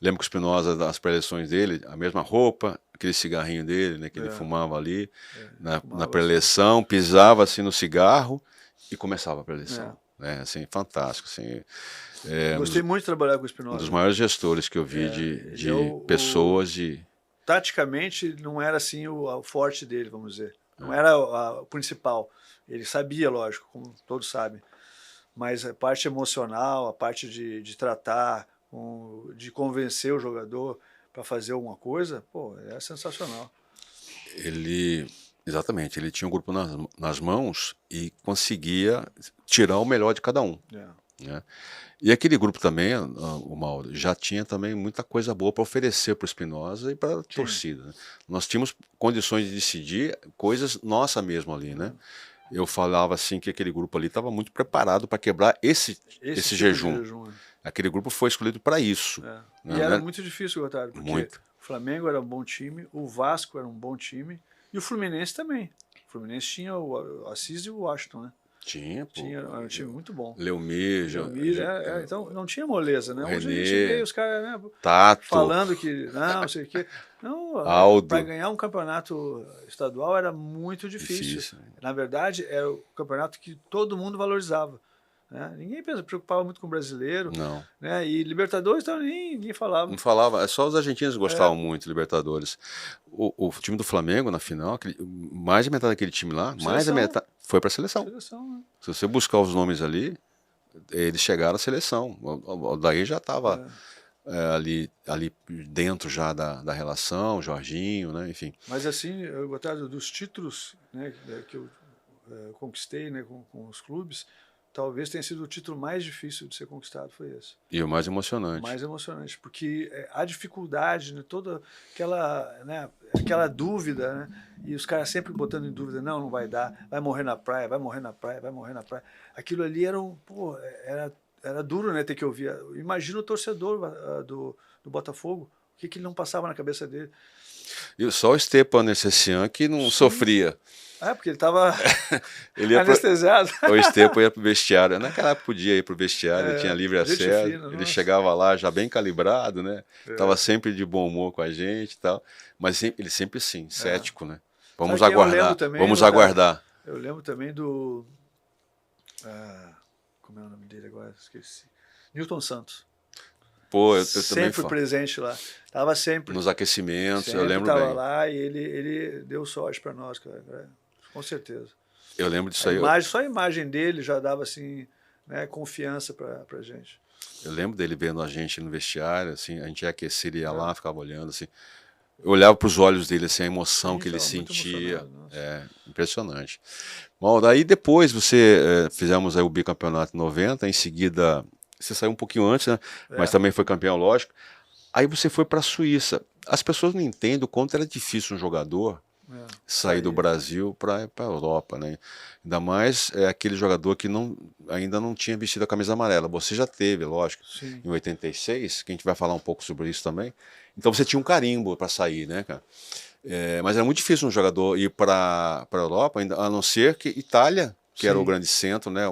Lembro que o Espinosa, das pré-eleições dele, a mesma roupa, aquele cigarrinho dele, né? Que ele fumava ali na pré-eleição, pisava assim no cigarro e começava a pré-eleição. Né? Assim, fantástico, assim. Gostei muito de trabalhar com o Espinosa. Um dos maiores gestores que eu vi de pessoas de... Taticamente, não era assim o forte dele, vamos dizer. Não era o principal. Ele sabia, lógico, como todos sabem. Mas a parte emocional, a parte de tratar, de convencer o jogador para fazer alguma coisa, pô, é sensacional. Exatamente, ele tinha um grupo nas mãos e conseguia tirar o melhor de cada um. Né? E aquele grupo também, o Mauro, já tinha também muita coisa boa para oferecer para o Espinosa e para a torcida. Né? Nós tínhamos condições de decidir coisas nossa mesmo ali, né? Eu falava assim que aquele grupo ali estava muito preparado para quebrar esse tipo jejum. Aquele grupo foi escolhido para isso. Né? Né? E era muito difícil, Gotardo, porque muito. O Flamengo era um bom time, o Vasco era um bom time e o Fluminense também. O Fluminense tinha o Assis e o Washington, né? Tinha, pô. Era um time muito bom. Leomir, então não tinha moleza, né? Hoje a René, gente vê os caras, né, Tato, falando que não sei o quê. Não, para ganhar um campeonato estadual era muito difícil. Na verdade, era o campeonato que todo mundo valorizava. Né? Ninguém preocupava muito com o brasileiro. Não. Né? E Libertadores então, ninguém falava. Não falava, só os argentinos gostavam muito de Libertadores. O time do Flamengo na final, mais de metade daquele time lá, mais da metade foi para a seleção. Né? Se você buscar os nomes ali, eles chegaram à seleção. O Daí já estava ali dentro já da relação, Jorginho, né? Enfim. Mas assim, Gotardo, dos títulos, né, que eu conquistei, né, com os clubes, talvez tenha sido o título mais difícil de ser conquistado, foi esse. E o mais emocionante. Mais emocionante, porque a dificuldade, né, toda aquela dúvida, né, e os caras sempre botando em dúvida, não vai dar, vai morrer na praia, vai morrer na praia, vai morrer na praia. Aquilo ali era duro, né, ter que ouvir. Imagina o torcedor do Botafogo, o que ele não passava na cabeça dele. E só o Stepan Necessian que não sofria. Porque ele estava anestesiado. O Stepan ia pro vestiário. Naquela época podia ir pro vestiário, ele tinha livre acesso. Ele chegava lá já bem calibrado, né? Tava sempre de bom humor com a gente e tal. Mas ele sempre assim, cético, né? Vamos aguardar. Vamos aguardar. Eu lembro também do... como é o nome dele agora? Esqueci. Newton Santos. Pô, eu sempre também presente lá. Estava sempre. Nos aquecimentos, sempre eu lembro bem. Estava lá e ele deu sorte para nós, cara. Com certeza. Eu lembro disso aí. Só a imagem dele já dava assim, né, confiança para gente. Eu lembro dele vendo a gente no vestiário, assim, a gente ia aquecer, ele ia lá, ficava olhando, assim. Eu olhava para os olhos dele, assim, a emoção que ele sentia. Impressionante. Bom, daí depois fizemos aí o bicampeonato em 90, em seguida, você saiu um pouquinho antes, né? Mas também foi campeão, lógico. Aí você foi para a Suíça. As pessoas não entendem o quanto era difícil um jogador sair do Brasil para a Europa, né? Ainda mais aquele jogador que ainda não tinha vestido a camisa amarela. Você já teve, lógico, Sim. em 86, que a gente vai falar um pouco sobre isso também. Então você tinha um carimbo para sair, né, cara? Mas era muito difícil um jogador ir para a Europa, a não ser que Itália, que era o grande centro, né?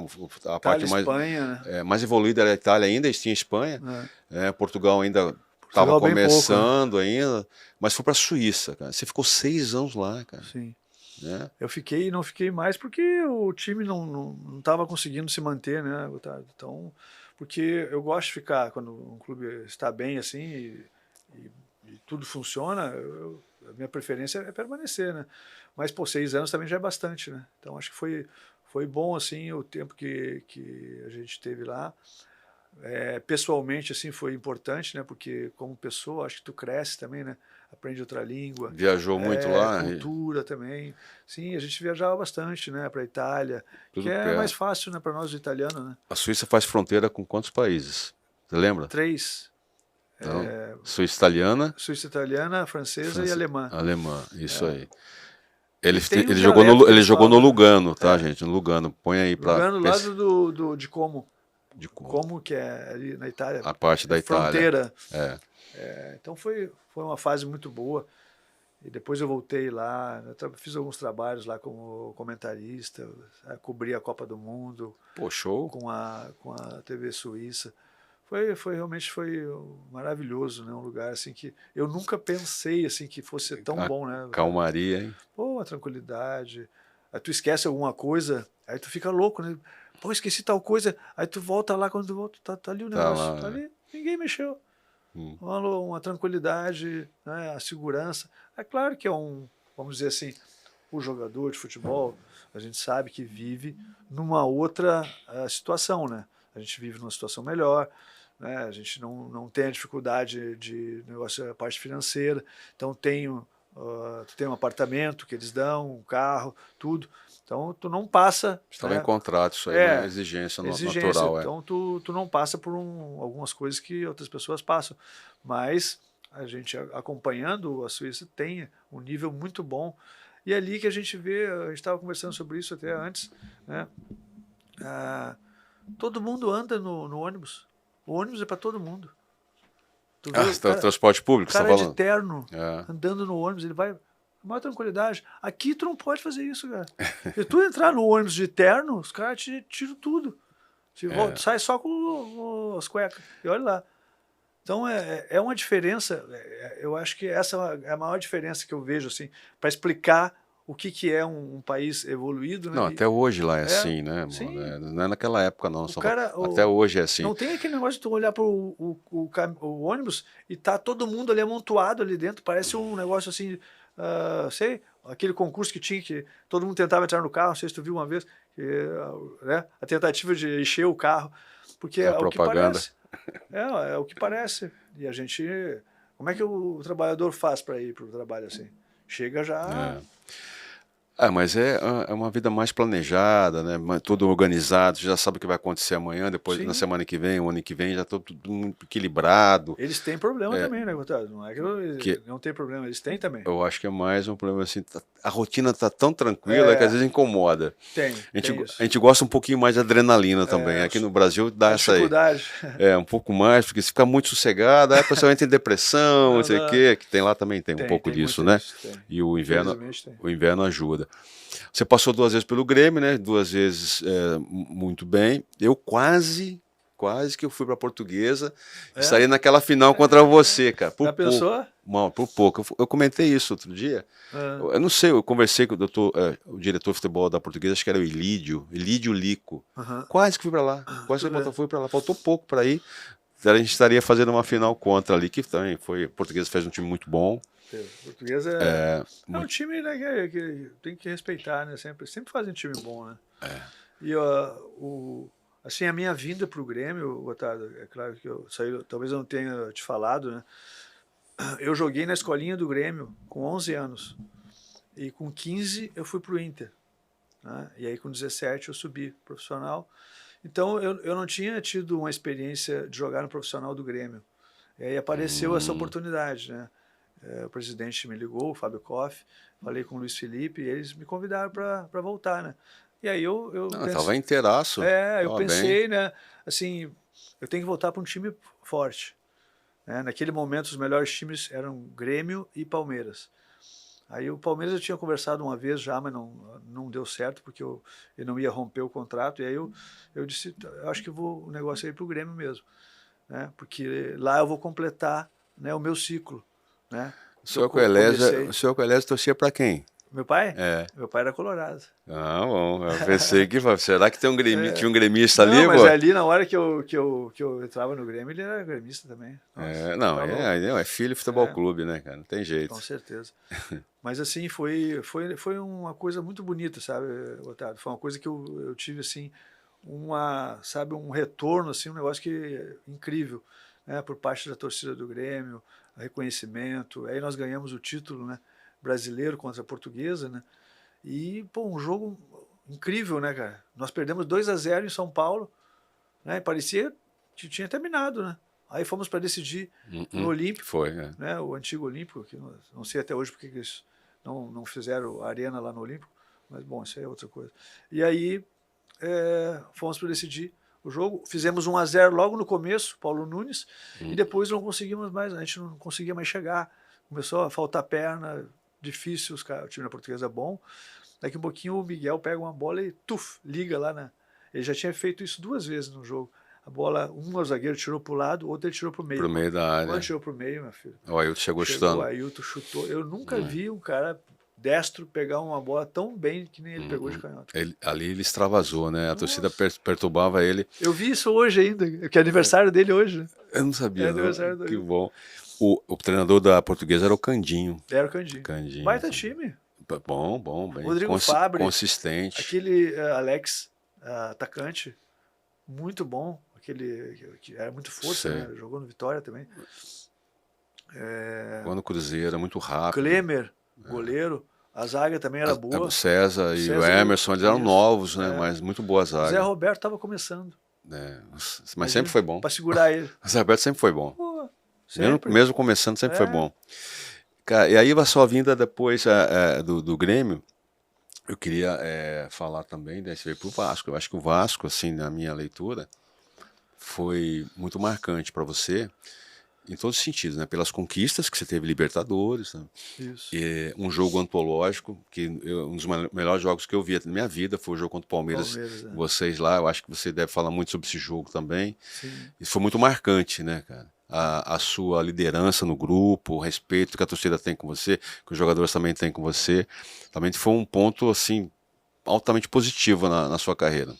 A parte mais, Espanha, né? Mais evoluída era a Itália ainda, tinha Espanha. Portugal ainda estava começando pouco, né? ainda, mas foi para a Suíça, cara. Você ficou 6 anos lá, cara. Sim. Né? Eu fiquei e não fiquei mais porque o time não estava conseguindo se manter, né, Gotardo? Então, porque eu gosto de ficar, quando um clube está bem assim e tudo funciona, a minha preferência é permanecer, né? Mas, 6 anos também já é bastante, né? Então, acho que foi bom, assim, o tempo que a gente teve lá. Pessoalmente, assim, foi importante, né? Porque, como pessoa, acho que tu cresce também, né? Aprende outra língua. Viajou muito lá? Cultura também. Sim, a gente viajava bastante, né? Para a Itália, que é mais fácil, né? Para nós, italianos, né? A Suíça faz fronteira com quantos países? Você lembra? 3. Então, Suíça italiana, francesa e alemã. Alemã, isso aí. Ele jogou no Lugano, tá, gente? No Lugano. Põe aí para. Lugano, lado de Como. como que é ali na Itália, A parte da Itália. fronteira. É. Então foi uma fase muito boa. E depois eu voltei lá, fiz alguns trabalhos lá como comentarista, cobri a Copa do Mundo Pô, show. com a TV Suíça. Realmente foi maravilhoso, né? Um lugar assim que eu nunca pensei assim que fosse ser tão bom, né? Calmaria, hein? Pô, a tranquilidade. Aí tu esquece alguma coisa, aí tu fica louco, né? Pô, esqueci tal coisa. Aí tu volta lá, quando tu volta, tá ali o negócio, lá, tá ali, ninguém mexeu. Uma tranquilidade, né? A segurança. É claro que vamos dizer assim, o jogador de futebol, a gente sabe que vive numa outra situação, né? A gente vive numa situação melhor, né? A gente não tem a dificuldade de negócio, a parte financeira. Então tu tem um apartamento que eles dão, um carro, tudo. Então tu não passa. Estava né? em contrato, isso aí é uma exigência natural. Então tu não passa por algumas coisas que outras pessoas passam. Mas a gente acompanhando a Suíça tem um nível muito bom. E é ali que a gente vê, a gente estava conversando sobre isso até antes, né? Todo mundo anda no ônibus. O ônibus é para todo mundo. Tu vê Transporte público, o você cara está falando? de terno andando no ônibus, ele vai com maior tranquilidade. Aqui tu não pode fazer isso, cara. Se tu entrar no ônibus de terno, os caras te tiram tudo. Tu sai só com as cuecas. E olha lá. Então é uma diferença. Eu acho que essa é a maior diferença que eu vejo assim, para explicar o que é um país evoluído. Né? Não, até hoje lá é assim, né? Sim. Não é naquela época, não. Até hoje é assim. Não tem aquele negócio de tu olhar para o ônibus e tá todo mundo ali amontoado ali dentro. Parece um negócio assim, sei, aquele concurso que tinha, que todo mundo tentava entrar no carro, não sei se tu viu uma vez, né? A tentativa de encher o carro. Porque é o que parece. É o que parece. E a gente... Como é que o trabalhador faz para ir para o trabalho assim? Chega já... Mas é uma vida mais planejada, né? Tudo organizado, já sabe o que vai acontecer amanhã, depois na semana que vem, o ano que vem, já tudo muito equilibrado. Eles têm problema também, né, Gotado? Não é que não tem problema, eles têm também. Eu acho que é mais um problema assim, a rotina tá tão tranquila que às vezes incomoda. A gente gosta um pouquinho mais de adrenalina também. Aqui no Brasil dá essa aí. Um pouco mais, porque se fica muito sossegado, aí a pessoa entra em depressão, não sei o quê, que tem lá também, tem um pouco disso, né? E o inverno ajuda. Você passou 2 vezes pelo Grêmio, né? 2 vezes muito bem. Eu quase que eu fui para a Portuguesa e saí naquela final contra você, cara. Por pouco. Pessoa? Não, por pouco. Eu comentei isso outro dia. Eu não sei, eu conversei com o diretor de futebol da Portuguesa, acho que era o Ilídio Lico. Quase que fui para lá. Quase que eu fui para lá. Faltou pouco para ir. A gente estaria fazendo uma final contra ali, que também foi. A Portuguesa fez um time muito bom. Portuguesa é um time, né, que tem que respeitar, né? Sempre fazem um time bom, né? E assim, a minha vinda para o Grêmio, Otávio, é claro que eu saí, talvez eu não tenha te falado, né? Eu joguei na escolinha do Grêmio com 11 anos. E com 15 eu fui para o Inter. Né? E aí com 17 eu subi profissional. Então eu não tinha tido uma experiência de jogar no profissional do Grêmio. E aí apareceu essa oportunidade, né? O presidente me ligou, o Fábio Koff, falei com o Luiz Felipe e eles me convidaram para voltar, né? E aí eu estava inteiraço. Eu pensei, né? Assim, eu tenho que voltar para um time forte. Né? Naquele momento os melhores times eram Grêmio e Palmeiras. Aí o Palmeiras eu tinha conversado uma vez já, mas não deu certo, porque eu não ia romper o contrato. E aí eu disse, eu acho que o negócio é ir para o Grêmio mesmo. Né? Porque lá eu vou completar, né, o meu ciclo. Né? O senhor Coelésio torcia para quem? Meu pai? Meu pai era colorado. Bom, eu pensei que... Será que tinha um gremista ali? Não, mas ali na hora que eu entrava no Grêmio, ele era gremista também. Nossa, é filho de futebol clube, né, cara? Não tem jeito. Com certeza. Mas assim, foi uma coisa muito bonita, sabe, Otávio? Foi uma coisa que eu tive, assim, um retorno, assim, um negócio incrível, né, por parte da torcida do Grêmio, reconhecimento. Aí nós ganhamos o título, né, brasileiro contra a Portuguesa, né? E, pô, um jogo incrível, né, cara? Nós perdemos 2-0 em São Paulo, né? Parecia que tinha terminado, né? Aí fomos para decidir no Olímpico. Foi, né? O antigo Olímpico, que não sei até hoje porque eles não fizeram a arena lá no Olímpico, mas, bom, isso aí é outra coisa. E aí fomos para decidir. o jogo. Fizemos 1-0 logo no começo, Paulo Nunes, e depois não conseguimos mais, a gente não conseguia mais chegar. Começou a faltar perna, difícil, o time da Portuguesa é bom. Daqui um pouquinho o Miguel pega uma bola e liga lá. Ele já tinha feito isso 2 vezes no jogo. A bola, o zagueiro tirou para o lado, outro ele tirou para o meio. Pro meio da área. Quando tirou para o meio, meu filho. O Ailton chegou chutando. O Ailton chutou. Eu nunca vi um cara destro pegar uma bola tão bem que nem ele pegou de canhota. Ali ele extravasou, né? A torcida perturbava ele. Eu vi isso hoje ainda, que é aniversário dele hoje. Né? Eu não sabia, aniversário não. dele. Que bom. O treinador da Portuguesa era o Candinho. Era o Candinho. Baita time. Bom, bem Rodrigo Fabre, consistente. Aquele Alex, atacante, muito bom. Aquele que era muito força, né? Jogou no Vitória também. Jogou no Cruzeiro, era muito rápido. Klemer, goleiro. A zaga também era boa. O César e o Emerson, eles eram novos, né? Mas muito boa zaga. O Zé Roberto estava começando. Mas sempre foi bom. Para segurar ele. O Zé Roberto sempre foi bom. Pô, mesmo começando, sempre foi bom. Cara, e aí a sua vinda depois do Grêmio, eu queria falar também, né, você veio pro Vasco. Eu acho que o Vasco, assim, na minha leitura, foi muito marcante para você, em todos os sentidos, né? Pelas conquistas que você teve, Libertadores, né? Isso. E um jogo antológico, que um dos melhores jogos que eu vi na minha vida foi o jogo contra o Palmeiras. Vocês lá, eu acho que você deve falar muito sobre esse jogo também. Sim. Isso foi muito marcante, né, cara? A sua liderança no grupo, o respeito que a torcida tem com você, que os jogadores também têm com você, também foi um ponto, assim, altamente positivo na sua carreira.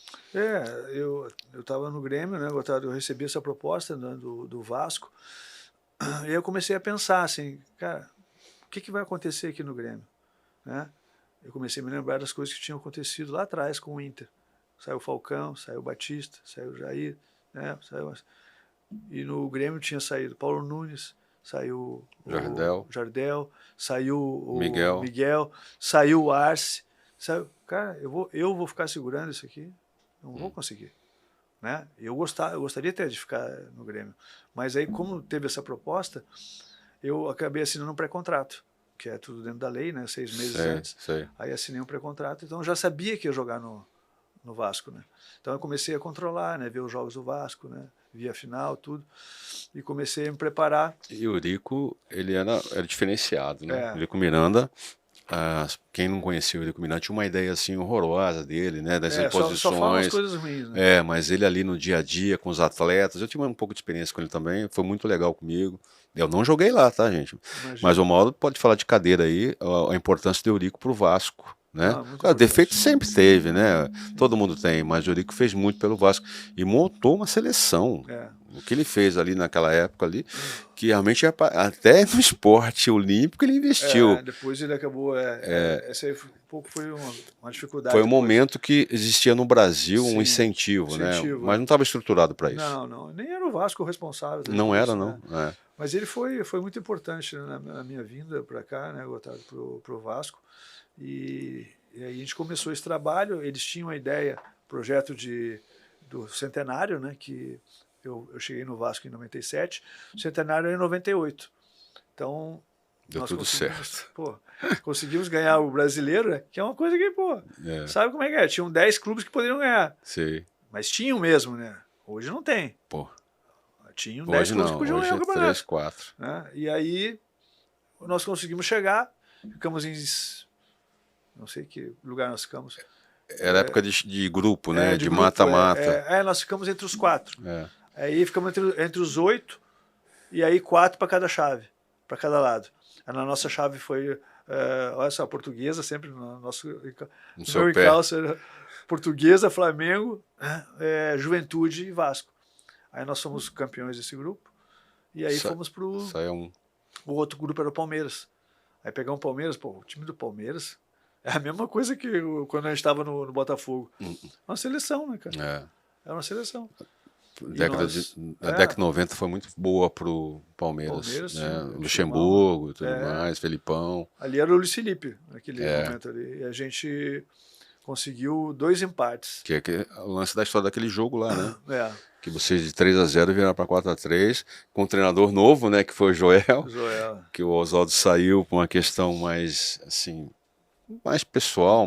Eu estava no Grêmio, né, eu recebi essa proposta, né, do Vasco, e eu comecei a pensar assim, cara, o que vai acontecer aqui no Grêmio? Né? Eu comecei a me lembrar das coisas que tinham acontecido lá atrás com o Inter. Saiu o Falcão, saiu o Batista, saiu o Jair, né, e no Grêmio tinha saído Paulo Nunes, saiu o Jardel, saiu o Miguel, saiu o Arce. Cara, eu vou ficar segurando isso aqui? Não vou conseguir. Né? Eu gostaria até de ficar no Grêmio. Mas aí, como teve essa proposta, eu acabei assinando um pré-contrato, que é tudo dentro da lei, né? 6 meses antes. Aí assinei um pré-contrato, então eu já sabia que ia jogar no Vasco. Né? Então eu comecei a controlar, né? Ver os jogos do Vasco, né? Via final, tudo. E comecei a me preparar. E o Eurico, ele era diferenciado, né? Eurico Miranda, quem não conhecia o Eurico Miranda tinha uma ideia assim horrorosa dele, né? Das imposições. Só fala umas coisas ruins, né? Mas ele ali no dia a dia com os atletas, eu tive um pouco de experiência com ele também, foi muito legal comigo. Eu não joguei lá, tá, gente? Imagina. Mas o Mauro pode falar de cadeira aí, a importância do Eurico pro Vasco. Né? Defeito sempre teve, né? Todo mundo tem, mas o Eurico fez muito pelo Vasco e montou uma seleção. O que ele fez ali naquela época ali, que realmente até no esporte olímpico ele investiu. Depois ele acabou. Essa aí foi uma dificuldade. Foi um momento que existia no Brasil um incentivo, né? Mas não estava estruturado para isso. Não, nem era o Vasco o responsável. Não era, isso, não. Né? Mas ele foi muito importante, né, na minha vinda para cá, né, pro Vasco. E aí a gente começou esse trabalho. Eles tinham a ideia, projeto do centenário, né, que eu cheguei no Vasco em 97, o centenário era em 98. Então, deu tudo certo. Conseguimos ganhar o brasileiro, né, que é uma coisa que, sabe como é que é? Tinham 10 clubes que poderiam ganhar. Sim. Mas tinham mesmo, né? Hoje não tem. Tinham 10 clubes que podiam ganhar o campeonato. 3, 4. Né? E aí nós conseguimos chegar, ficamos em... Não sei que lugar nós ficamos. Era época de grupo, né? De mata-mata. Nós ficamos entre os 4. Aí ficamos entre os 8, e aí 4 para cada chave, para cada lado. Na nossa chave foi, olha só, a Portuguesa, sempre no nosso meu encalço era Portuguesa, Flamengo, Juventude e Vasco. Aí nós fomos campeões desse grupo, e aí fomos para o outro grupo, era o Palmeiras. Aí pegamos o Palmeiras, o time do Palmeiras é a mesma coisa que quando a gente estava no Botafogo. Uma seleção, né, cara? Era uma seleção. A década de 90 foi muito boa pro Palmeiras, né? Luxemburgo e tudo mais, Felipão. Ali era o Luiz Felipe, naquele momento ali. E a gente conseguiu 2 empates. Que é o lance da história daquele jogo lá, né? Que vocês de 3-0 viraram para 4-3, com um treinador novo, né? Que foi o Joel. Que o Oswaldo saiu por uma questão mais, assim, mais pessoal,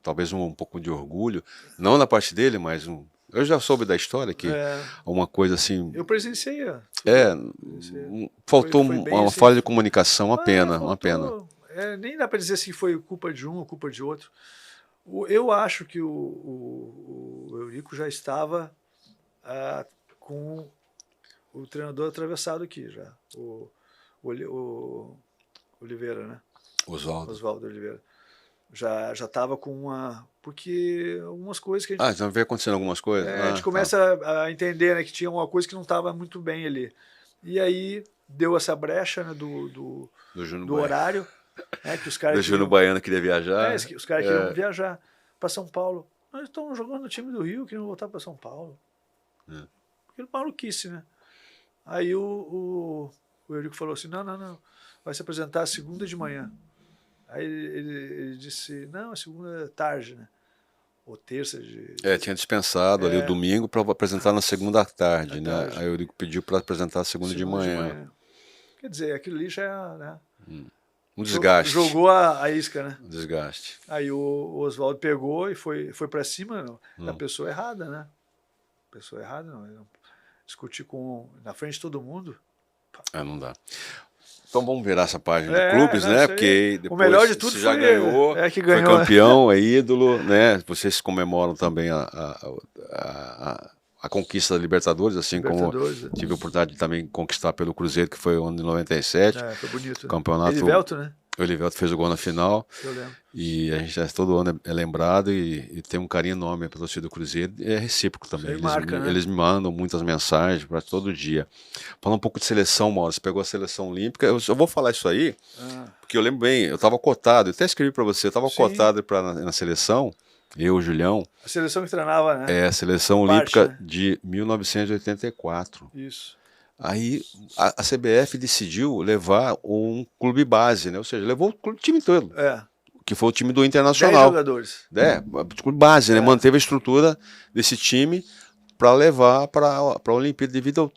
talvez um pouco de orgulho. Não na parte dele, mas Eu já soube da história que uma coisa assim. Eu presenciei. Faltou Foi bem uma assim. falha de comunicação, uma pena, Faltou, uma pena. nem dá para dizer se foi culpa de um ou culpa de outro. Eu acho que o Eurico já estava com o treinador atravessado aqui já. O Oliveira, né? Oswaldo Oliveira. Já estava com uma... Porque algumas coisas que a gente... já veio acontecendo algumas coisas? a gente começa a entender, né, que tinha uma coisa que não estava muito bem ali. E aí deu essa brecha, né, do horário, né, que os caras... Do Júnior Baiano queria viajar. Os caras queriam viajar para São Paulo. Nós estamos jogando no time do Rio, queriam voltar para São Paulo. Porque o Paulo quis, né? Aí o Eurico falou assim, não, vai se apresentar segunda de manhã. Aí ele disse, não, a segunda é tarde, né? Ou terça de... tinha dispensado ali o domingo para apresentar na segunda tarde, né? Aí o Eurico pediu para apresentar a segunda de manhã. Quer dizer, aquilo ali já é, né? Um desgaste. Jogou a isca, né? Um desgaste. Aí o Oswaldo pegou e foi para cima da pessoa errada, né? Pessoa errada, não. Discutir na frente de todo mundo. Não dá. Então vamos virar essa página de clubes, né? Porque depois o melhor de tudo você já ganhou, que ganhou, foi campeão, é ídolo, né? Vocês comemoram também a conquista da Libertadores, assim como tive a oportunidade de também conquistar pelo Cruzeiro, que foi o ano de 97. Foi bonito. Campeonato. Elivelto, né? O Elivelto fez o gol na final. Eu lembro. E a gente todo ano é lembrado e tem um carinho enorme pela torcida do Cruzeiro. É recíproco também. Eles me mandam muitas mensagens para todo dia. Falando um pouco de seleção, Mauro, você pegou a seleção olímpica. Eu vou falar isso aí, porque eu lembro bem, eu estava cotado, eu até escrevi para você, eu estava cotado na seleção, eu, o Julião. A seleção que treinava, né? A seleção olímpica de 1984. Isso. Aí a CBF decidiu levar um clube base, né? Ou seja, levou o time todo. Que foi o time do Internacional. 10 jogadores. Clube base, né? Manteve a estrutura desse time para levar para a Olimpíada devido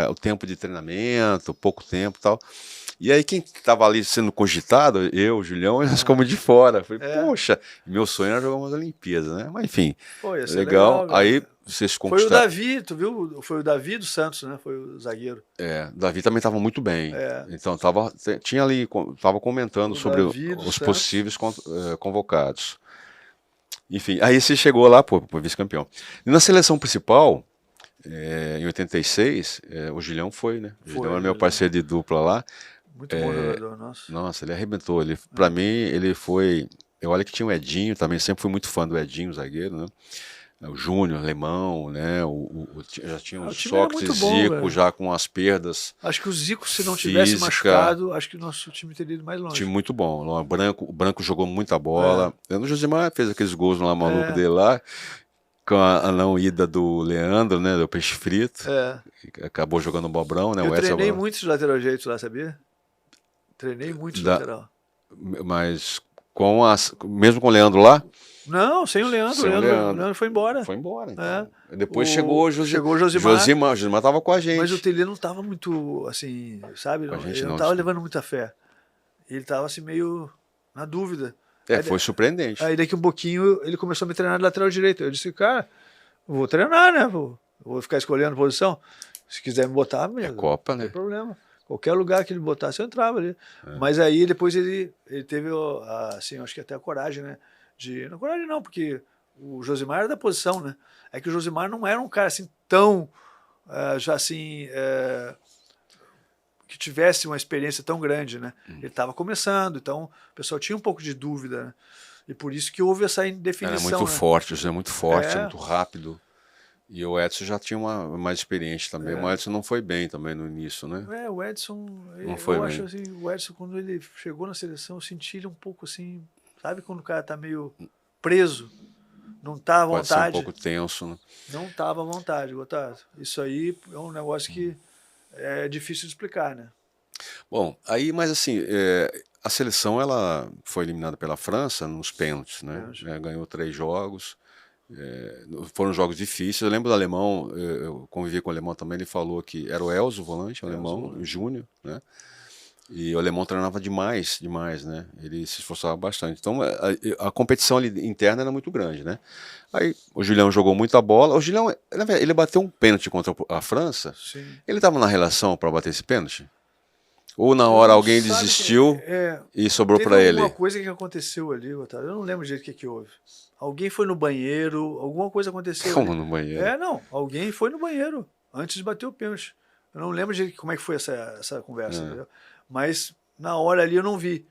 ao tempo de treinamento, pouco tempo e tal. E aí quem estava ali sendo cogitado, eu, o Julião, nós ficamos de fora. Falei, poxa, meu sonho era jogar umas Olimpíadas, né? Mas enfim, legal. Aí vocês conquistaram. Foi o Davi, tu viu? Foi o Davi do Santos, né? Foi o zagueiro. O Davi também estava muito bem. Então tinha ali, estava comentando sobre os possíveis convocados. Enfim, aí você chegou lá, pro vice-campeão. E na seleção principal, em 86, o Julião foi, né? O Julião era meu parceiro de dupla lá. Muito bom jogador, nossa. Nossa, ele arrebentou. Pra mim, ele foi... Olha que tinha o Edinho também, sempre fui muito fã do Edinho, zagueiro, né? O Júnior, Alemão, né? Já tinha o Sócrates, Zico, já com as perdas. Acho que o Zico, se não tivesse machucado, acho que o nosso time teria ido mais longe. Time muito bom. O Branco jogou muita bola. O Josimar fez aqueles gols lá maluco dele lá, com a não ida do Leandro, né? Do Peixe Frito. Acabou jogando Bobrão, né? Eu treinei muito de lateral direito lá, sabia? Treinei muito de lateral. Mas mesmo com o Leandro lá? Não, sem o Leandro. O Leandro foi embora. Foi embora, então. Depois chegou o Josimar. O Josimar estava com a gente. Mas o Tele não estava muito, assim, sabe? Ele não estava levando muita fé. Ele estava, assim, meio na dúvida. Foi surpreendente. Aí daqui um pouquinho ele começou a me treinar de lateral direito. Eu disse, cara, vou treinar, né? Vou ficar escolhendo posição. Se quiser me botar, mesmo. Copa, né? Não tem problema. Qualquer lugar que ele botasse, eu entrava ali. Mas aí depois ele teve, assim, acho que até a coragem, né? Não, coragem não, porque o Josimar era da posição, né? É que o Josimar não era um cara assim tão, já assim, que tivesse uma experiência tão grande, né? Ele estava começando, então o pessoal tinha um pouco de dúvida, né? E por isso que houve essa indefinição. Era muito forte, o José é muito forte, é muito rápido. E o Edson já tinha mais experiente também. O Edson não foi bem também no início, né? O Edson, acho assim, o Edson, quando ele chegou na seleção, eu senti ele um pouco assim, sabe quando o cara tá meio preso, não tá à vontade. Pode ser um pouco tenso, né? Não tava à vontade, Gotardo. Isso aí é um negócio que é difícil de explicar, né? Bom, aí, mas assim, a seleção ela foi eliminada pela França nos pênaltis, né? Ganhou 3 jogos. Foram jogos difíceis. Eu lembro do alemão, eu convivi com o alemão também, ele falou que era o Elzo, o volante, o alemão, o Júnior, né? E o alemão treinava demais, demais, né? Ele se esforçava bastante. Então a competição ali interna era muito grande, né? Aí o Julião jogou muita bola. O Julião, na verdade, ele bateu um pênalti contra a França. Sim. Ele estava na relação para bater esse pênalti? Ou na hora alguém Sabe desistiu e sobrou para Teve ele? alguma coisa que aconteceu ali, Otávio. Eu não lembro direito o que houve. Alguém foi no banheiro, alguma coisa aconteceu. Como ali. no banheiro? Não. Alguém foi no banheiro antes de bater o pênalti. Eu não lembro direito como é que foi essa conversa, entendeu? Mas na hora ali eu não vi.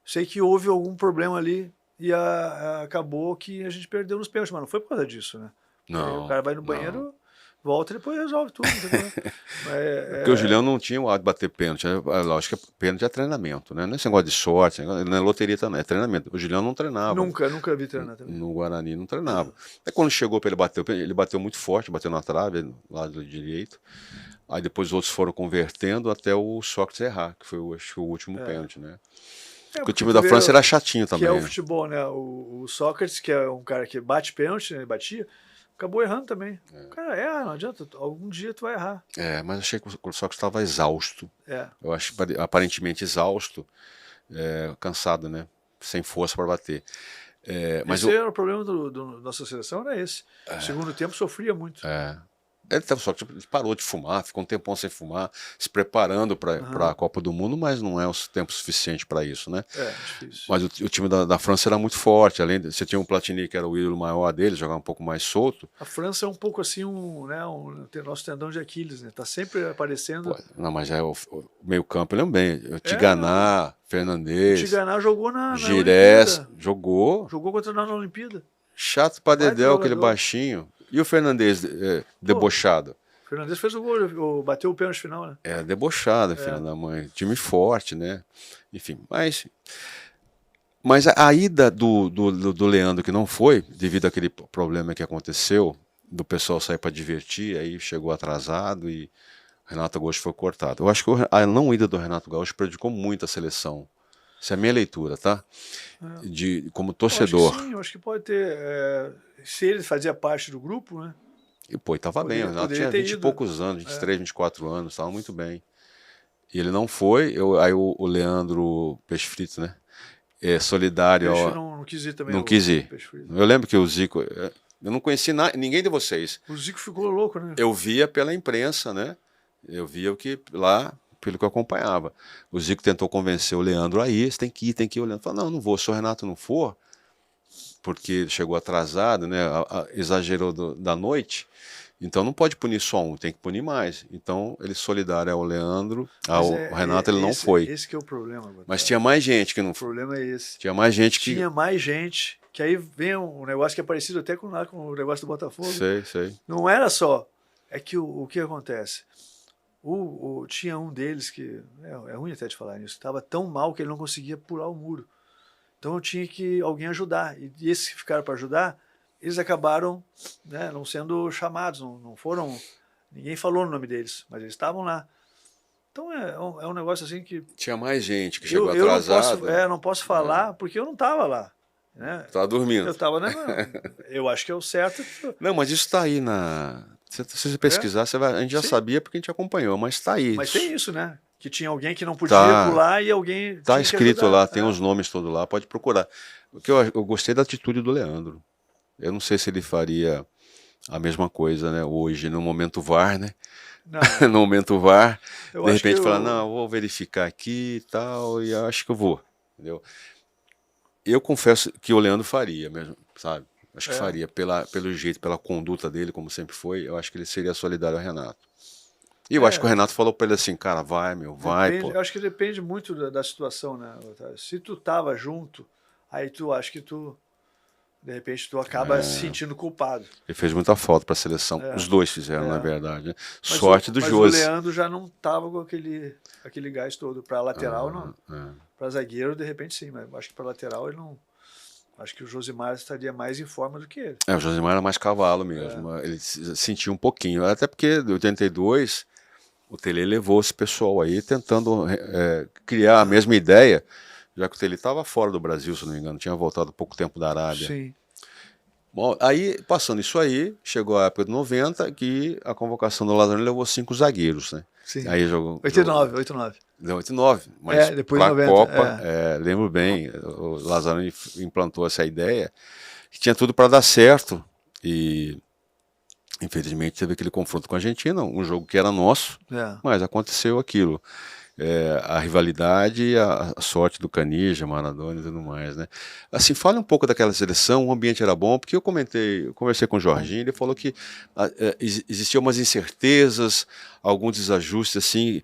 Sei que houve algum problema ali e acabou que a gente perdeu nos pênaltis, mas não foi por causa disso, né? Não. O cara vai no banheiro, volta e depois resolve tudo. Porque o Julião não tinha o hábito de bater pênalti. Lógico que pênalti é treinamento, né? Não é esse negócio de sorte, não é loteria também, é treinamento. O Julião não treinava. Nunca vi treinar também. No Guarani não treinava. Aí quando chegou para ele bateu muito forte, bateu na trave, no lado direito. Aí depois os outros foram convertendo até o Sócrates errar, que foi acho que o último pênalti, né? Porque o time da França era chatinho também. Que é o futebol, né? O Sócrates, que é um cara que bate pênalti, né? Ele batia, acabou errando também. O cara erra, não adianta. Algum dia tu vai errar. Mas achei que o Sócrates estava exausto. Eu acho aparentemente exausto, cansado, né? Sem força para bater. Mas esse era o problema da nossa seleção, era esse. No segundo tempo sofria muito. Ele parou de fumar, ficou um tempão sem fumar, se preparando para a Copa do Mundo, mas não é o tempo suficiente para isso, né? Difícil. Mas o time da França era muito forte, você tinha um Platini que era o ídolo maior dele, jogava um pouco mais solto. A França é um pouco assim, nosso tendão de Aquiles, né? Tá sempre aparecendo. Pô, não, mas já o meio campo, lembro bem, o Tiganá, Fernandes. O Tiganá jogou na Girés, Olimpíada. jogou contra nós na Olimpíada. Chato pra dedéu, aquele baixinho. E o Fernandes, debochado? O Fernandes fez o gol, bateu o pênalti final, né? Debochado, filho da mãe. Time forte, né? Enfim, mas a ida do Leandro, que não foi, devido àquele problema que aconteceu, do pessoal sair para divertir, aí chegou atrasado e o Renato Gaúcho foi cortado. Eu acho que a não ida do Renato Gaúcho prejudicou muito a seleção. Essa é a minha leitura, tá? Como torcedor. Eu acho que pode ter. Se ele fazia parte do grupo, né? E pô, estava bem. O Renato tinha 20 e poucos anos, 23, 24 anos, estava muito bem. E ele não foi. Aí o Leandro Peixe Frito, né? Solidário. Peixe não quis ir também. Não quis ir. Eu lembro que o Zico. Eu não conheci ninguém de vocês. O Zico ficou louco, né? Eu via pela imprensa, né? Eu via o que lá. Pelo que eu acompanhava. O Zico tentou convencer o Leandro a ir, você tem que ir. O Leandro falou, não vou, se o Renato não for, porque ele chegou atrasado, né, exagerou da noite, então não pode punir só um, tem que punir mais. Então ele solidário ao Leandro, o Renato ele não foi. Esse que é o problema. Mas tinha mais gente que não foi. O problema é esse. Tinha mais gente que aí vem um negócio que é parecido até com o negócio do Botafogo. Sei. Não era só, é que o que acontece? Tinha um deles que, é ruim até de falar nisso, estava tão mal que ele não conseguia pular o muro. Então tinha que alguém ajudar. E esses que ficaram para ajudar, eles acabaram, né, não sendo chamados, não foram. Ninguém falou o nome deles, mas eles estavam lá. Então é um negócio assim que. Tinha mais gente que chegou atrasado. Eu não posso falar porque eu não estava lá. Né? Estava dormindo. Eu estava, né? Eu acho que é o certo. Não, mas isso está aí na. Se você pesquisar, a gente já sabia porque a gente acompanhou, mas está aí. Mas tem isso, né? Que tinha alguém que não podia pular e alguém. Está escrito lá, tem os nomes todos lá, pode procurar. Porque eu gostei da atitude do Leandro. Eu não sei se ele faria a mesma coisa, né? Hoje, no momento VAR, né? No momento VAR, de repente falar, não, eu vou verificar aqui e tal, e acho que eu vou. Entendeu? Eu confesso que o Leandro faria mesmo, sabe? Acho que faria, pelo jeito, pela conduta dele, como sempre foi, eu acho que ele seria solidário ao Renato. E eu acho que o Renato falou para ele assim, cara, vai, pô. Eu acho que depende muito da situação, né, Otávio? Se tu tava junto, aí acho que de repente, tu acaba se sentindo culpado. Ele fez muita falta para a seleção, os dois fizeram, na verdade. Né? Sorte do José. Mas o Leandro já não tava com aquele gás todo. Para lateral, não. Para zagueiro, de repente, sim, mas acho que para lateral ele não. Acho que o Josimar estaria mais em forma do que ele. O Josimar era mais cavalo mesmo. Ele sentiu um pouquinho. Até porque, em 82, o Tele levou esse pessoal aí tentando criar a mesma ideia, já que o Tele estava fora do Brasil, se não me engano. Tinha voltado há pouco tempo da Arábia. Sim. Bom, aí, passando isso aí, chegou a época de 90, que a convocação do Lazarone levou 5 zagueiros, né? Sim. Aí jogou... 89. Não, 89, mas depois para de a 90. Copa, lembro bem, o Lazzaroni implantou essa ideia, que tinha tudo para dar certo, e infelizmente teve aquele confronto com a Argentina, um jogo que era nosso, É. mas aconteceu aquilo. A rivalidade e a sorte do Canija, Maradona e tudo mais, né? Assim, fale um pouco daquela seleção, o ambiente era bom, porque eu conversei com o Jorginho, ele falou que existiam umas incertezas, alguns desajustes, assim,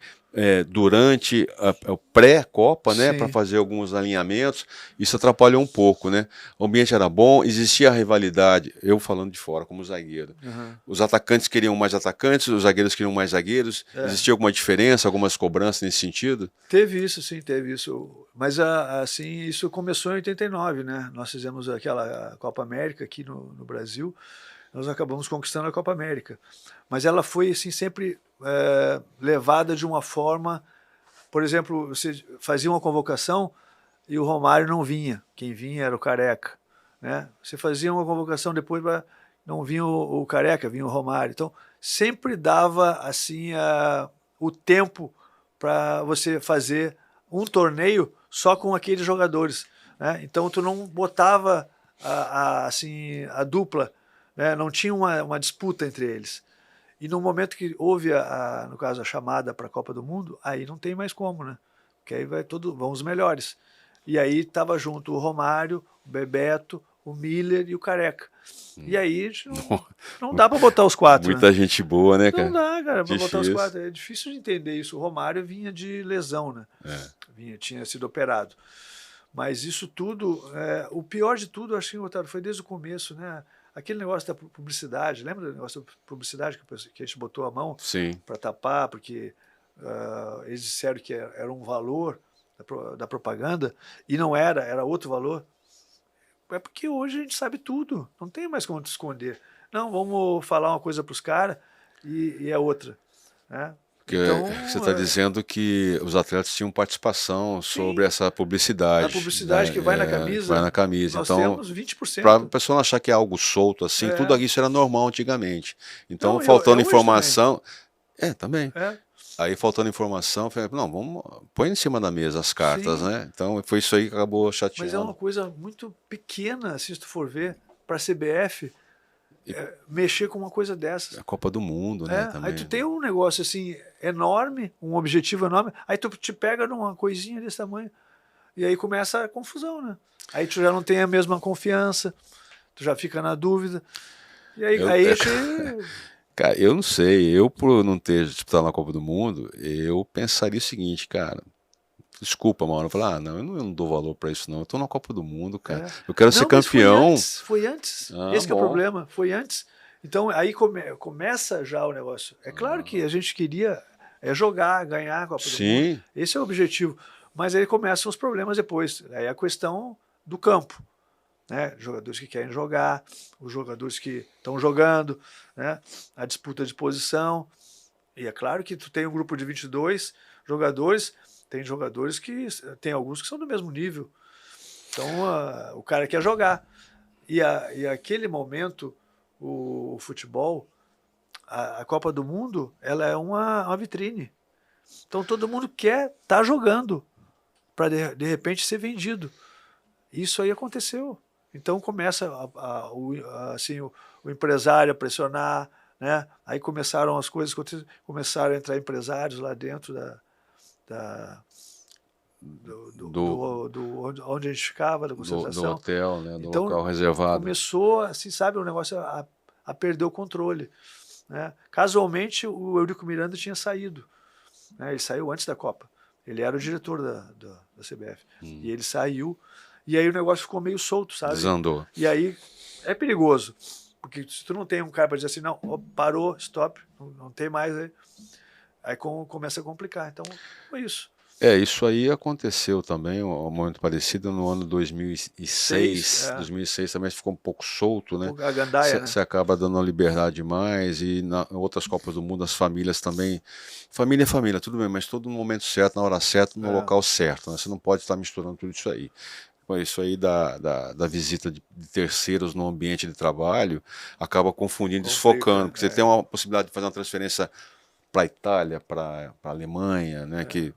durante a pré-Copa, né, para Sim. fazer alguns alinhamentos, isso atrapalhou um pouco, né? O ambiente era bom, existia a rivalidade, eu falando de fora como zagueiro. Uhum. Os atacantes queriam mais atacantes, os zagueiros queriam mais zagueiros. Existia alguma diferença, algumas cobranças nesse sentido? Teve isso, sim, teve isso. Mas, assim, isso começou em 89, né? Nós fizemos aquela Copa América aqui no Brasil. Nós acabamos conquistando a Copa América. Mas ela foi, assim, sempre levada de uma forma... Por exemplo, você fazia uma convocação e o Romário não vinha. Quem vinha era o Careca, né? Você fazia uma convocação depois, não vinha o Careca, vinha o Romário. Então, sempre dava, assim, o tempo para você fazer um torneio só com aqueles jogadores, né? Então tu não botava assim, a dupla, né? Não tinha uma disputa entre eles. E no momento que houve, no caso, a chamada para a Copa do Mundo, aí não tem mais como, né? Porque aí vão os melhores. E aí estava junto o Romário, o Bebeto, o Miller e o Careca. E aí a gente não dá para botar os quatro, Muita né? gente boa, né, cara? Não dá, cara, para botar os Difícil. quatro. É difícil de entender isso. O Romário vinha de lesão, né? Tinha sido operado. Mas isso tudo, o pior de tudo, acho que, Otávio, foi desde o começo, né? Aquele negócio da publicidade, lembra do negócio da publicidade que a gente botou a mão para tapar, porque eles disseram que era um valor da propaganda e não era outro valor. É porque hoje a gente sabe tudo, não tem mais como te esconder. Não, vamos falar uma coisa para os caras e é outra, né? Porque Então, você está dizendo que os atletas tinham participação sobre essa publicidade. a publicidade, né, que vai na camisa, que vai na camisa. Nós então, temos 20%. para a pessoa não achar que é algo solto assim, tudo isso era normal antigamente. Então, Não, faltando hoje informação. Também. É. Aí, faltando informação, eu falei, não, põe em cima da mesa as cartas, Sim. né? Então, foi isso aí que acabou chateando. Mas é uma coisa muito pequena, se tu for ver, para a CBF mexer com uma coisa dessas. A Copa do Mundo, né? Também. Aí tu tem um negócio assim enorme, um objetivo enorme, aí tu te pega numa coisinha desse tamanho e aí começa a confusão, né? Aí tu já não tem a mesma confiança, tu já fica na dúvida. E aí, Cara, eu não sei, eu por não ter disputado na Copa do Mundo, eu pensaria o seguinte, cara, desculpa, mano, eu falo, não, eu não dou valor pra isso não, eu tô na Copa do Mundo, cara, eu quero ser campeão. Foi antes. Esse que é o problema, foi antes. Então aí começa já o negócio. É claro que a gente queria jogar, ganhar a Copa do Mundo, esse é o objetivo, mas aí começam os problemas depois, aí a questão do campo. Né? Jogadores que querem jogar, os jogadores que estão jogando, né? A disputa de posição. E é claro que tu tem um grupo de 22 jogadores, tem jogadores que tem alguns que são do mesmo nível. Então o cara quer jogar. E aquele momento, o futebol, a Copa do Mundo, ela é uma vitrine. Então todo mundo quer estar jogando para de repente ser vendido. Isso aí aconteceu. Então começa assim, o empresário a pressionar, né? Aí começaram as coisas, começaram a entrar empresários lá dentro onde a gente ficava, da concentração. Do hotel, né? Do então, local reservado. Começou, assim, sabe, o negócio a perder o controle. Né? Casualmente, o Eurico Miranda tinha saído. Né? Ele saiu antes da Copa. Ele era o diretor da CBF. E ele saiu. E aí o negócio ficou meio solto, sabe? Desandou. E aí é perigoso. Porque se tu não tem um cara para dizer assim, não, parou, stop, não tem mais, aí começa a complicar. Então, foi isso. Isso aí aconteceu também, um momento parecido no ano 2006. 2006 também ficou um pouco solto, né? A gandaia, Você acaba dando uma liberdade demais e em outras Copas do Mundo as famílias também. Família é família, tudo bem, mas todo no momento certo, na hora certa, no local certo. Né? Você não pode estar misturando tudo isso aí. Isso aí da visita de terceiros no ambiente de trabalho acaba confundindo, desfocando, porque você tem uma possibilidade de fazer uma transferência para a Itália, para a Alemanha, né, que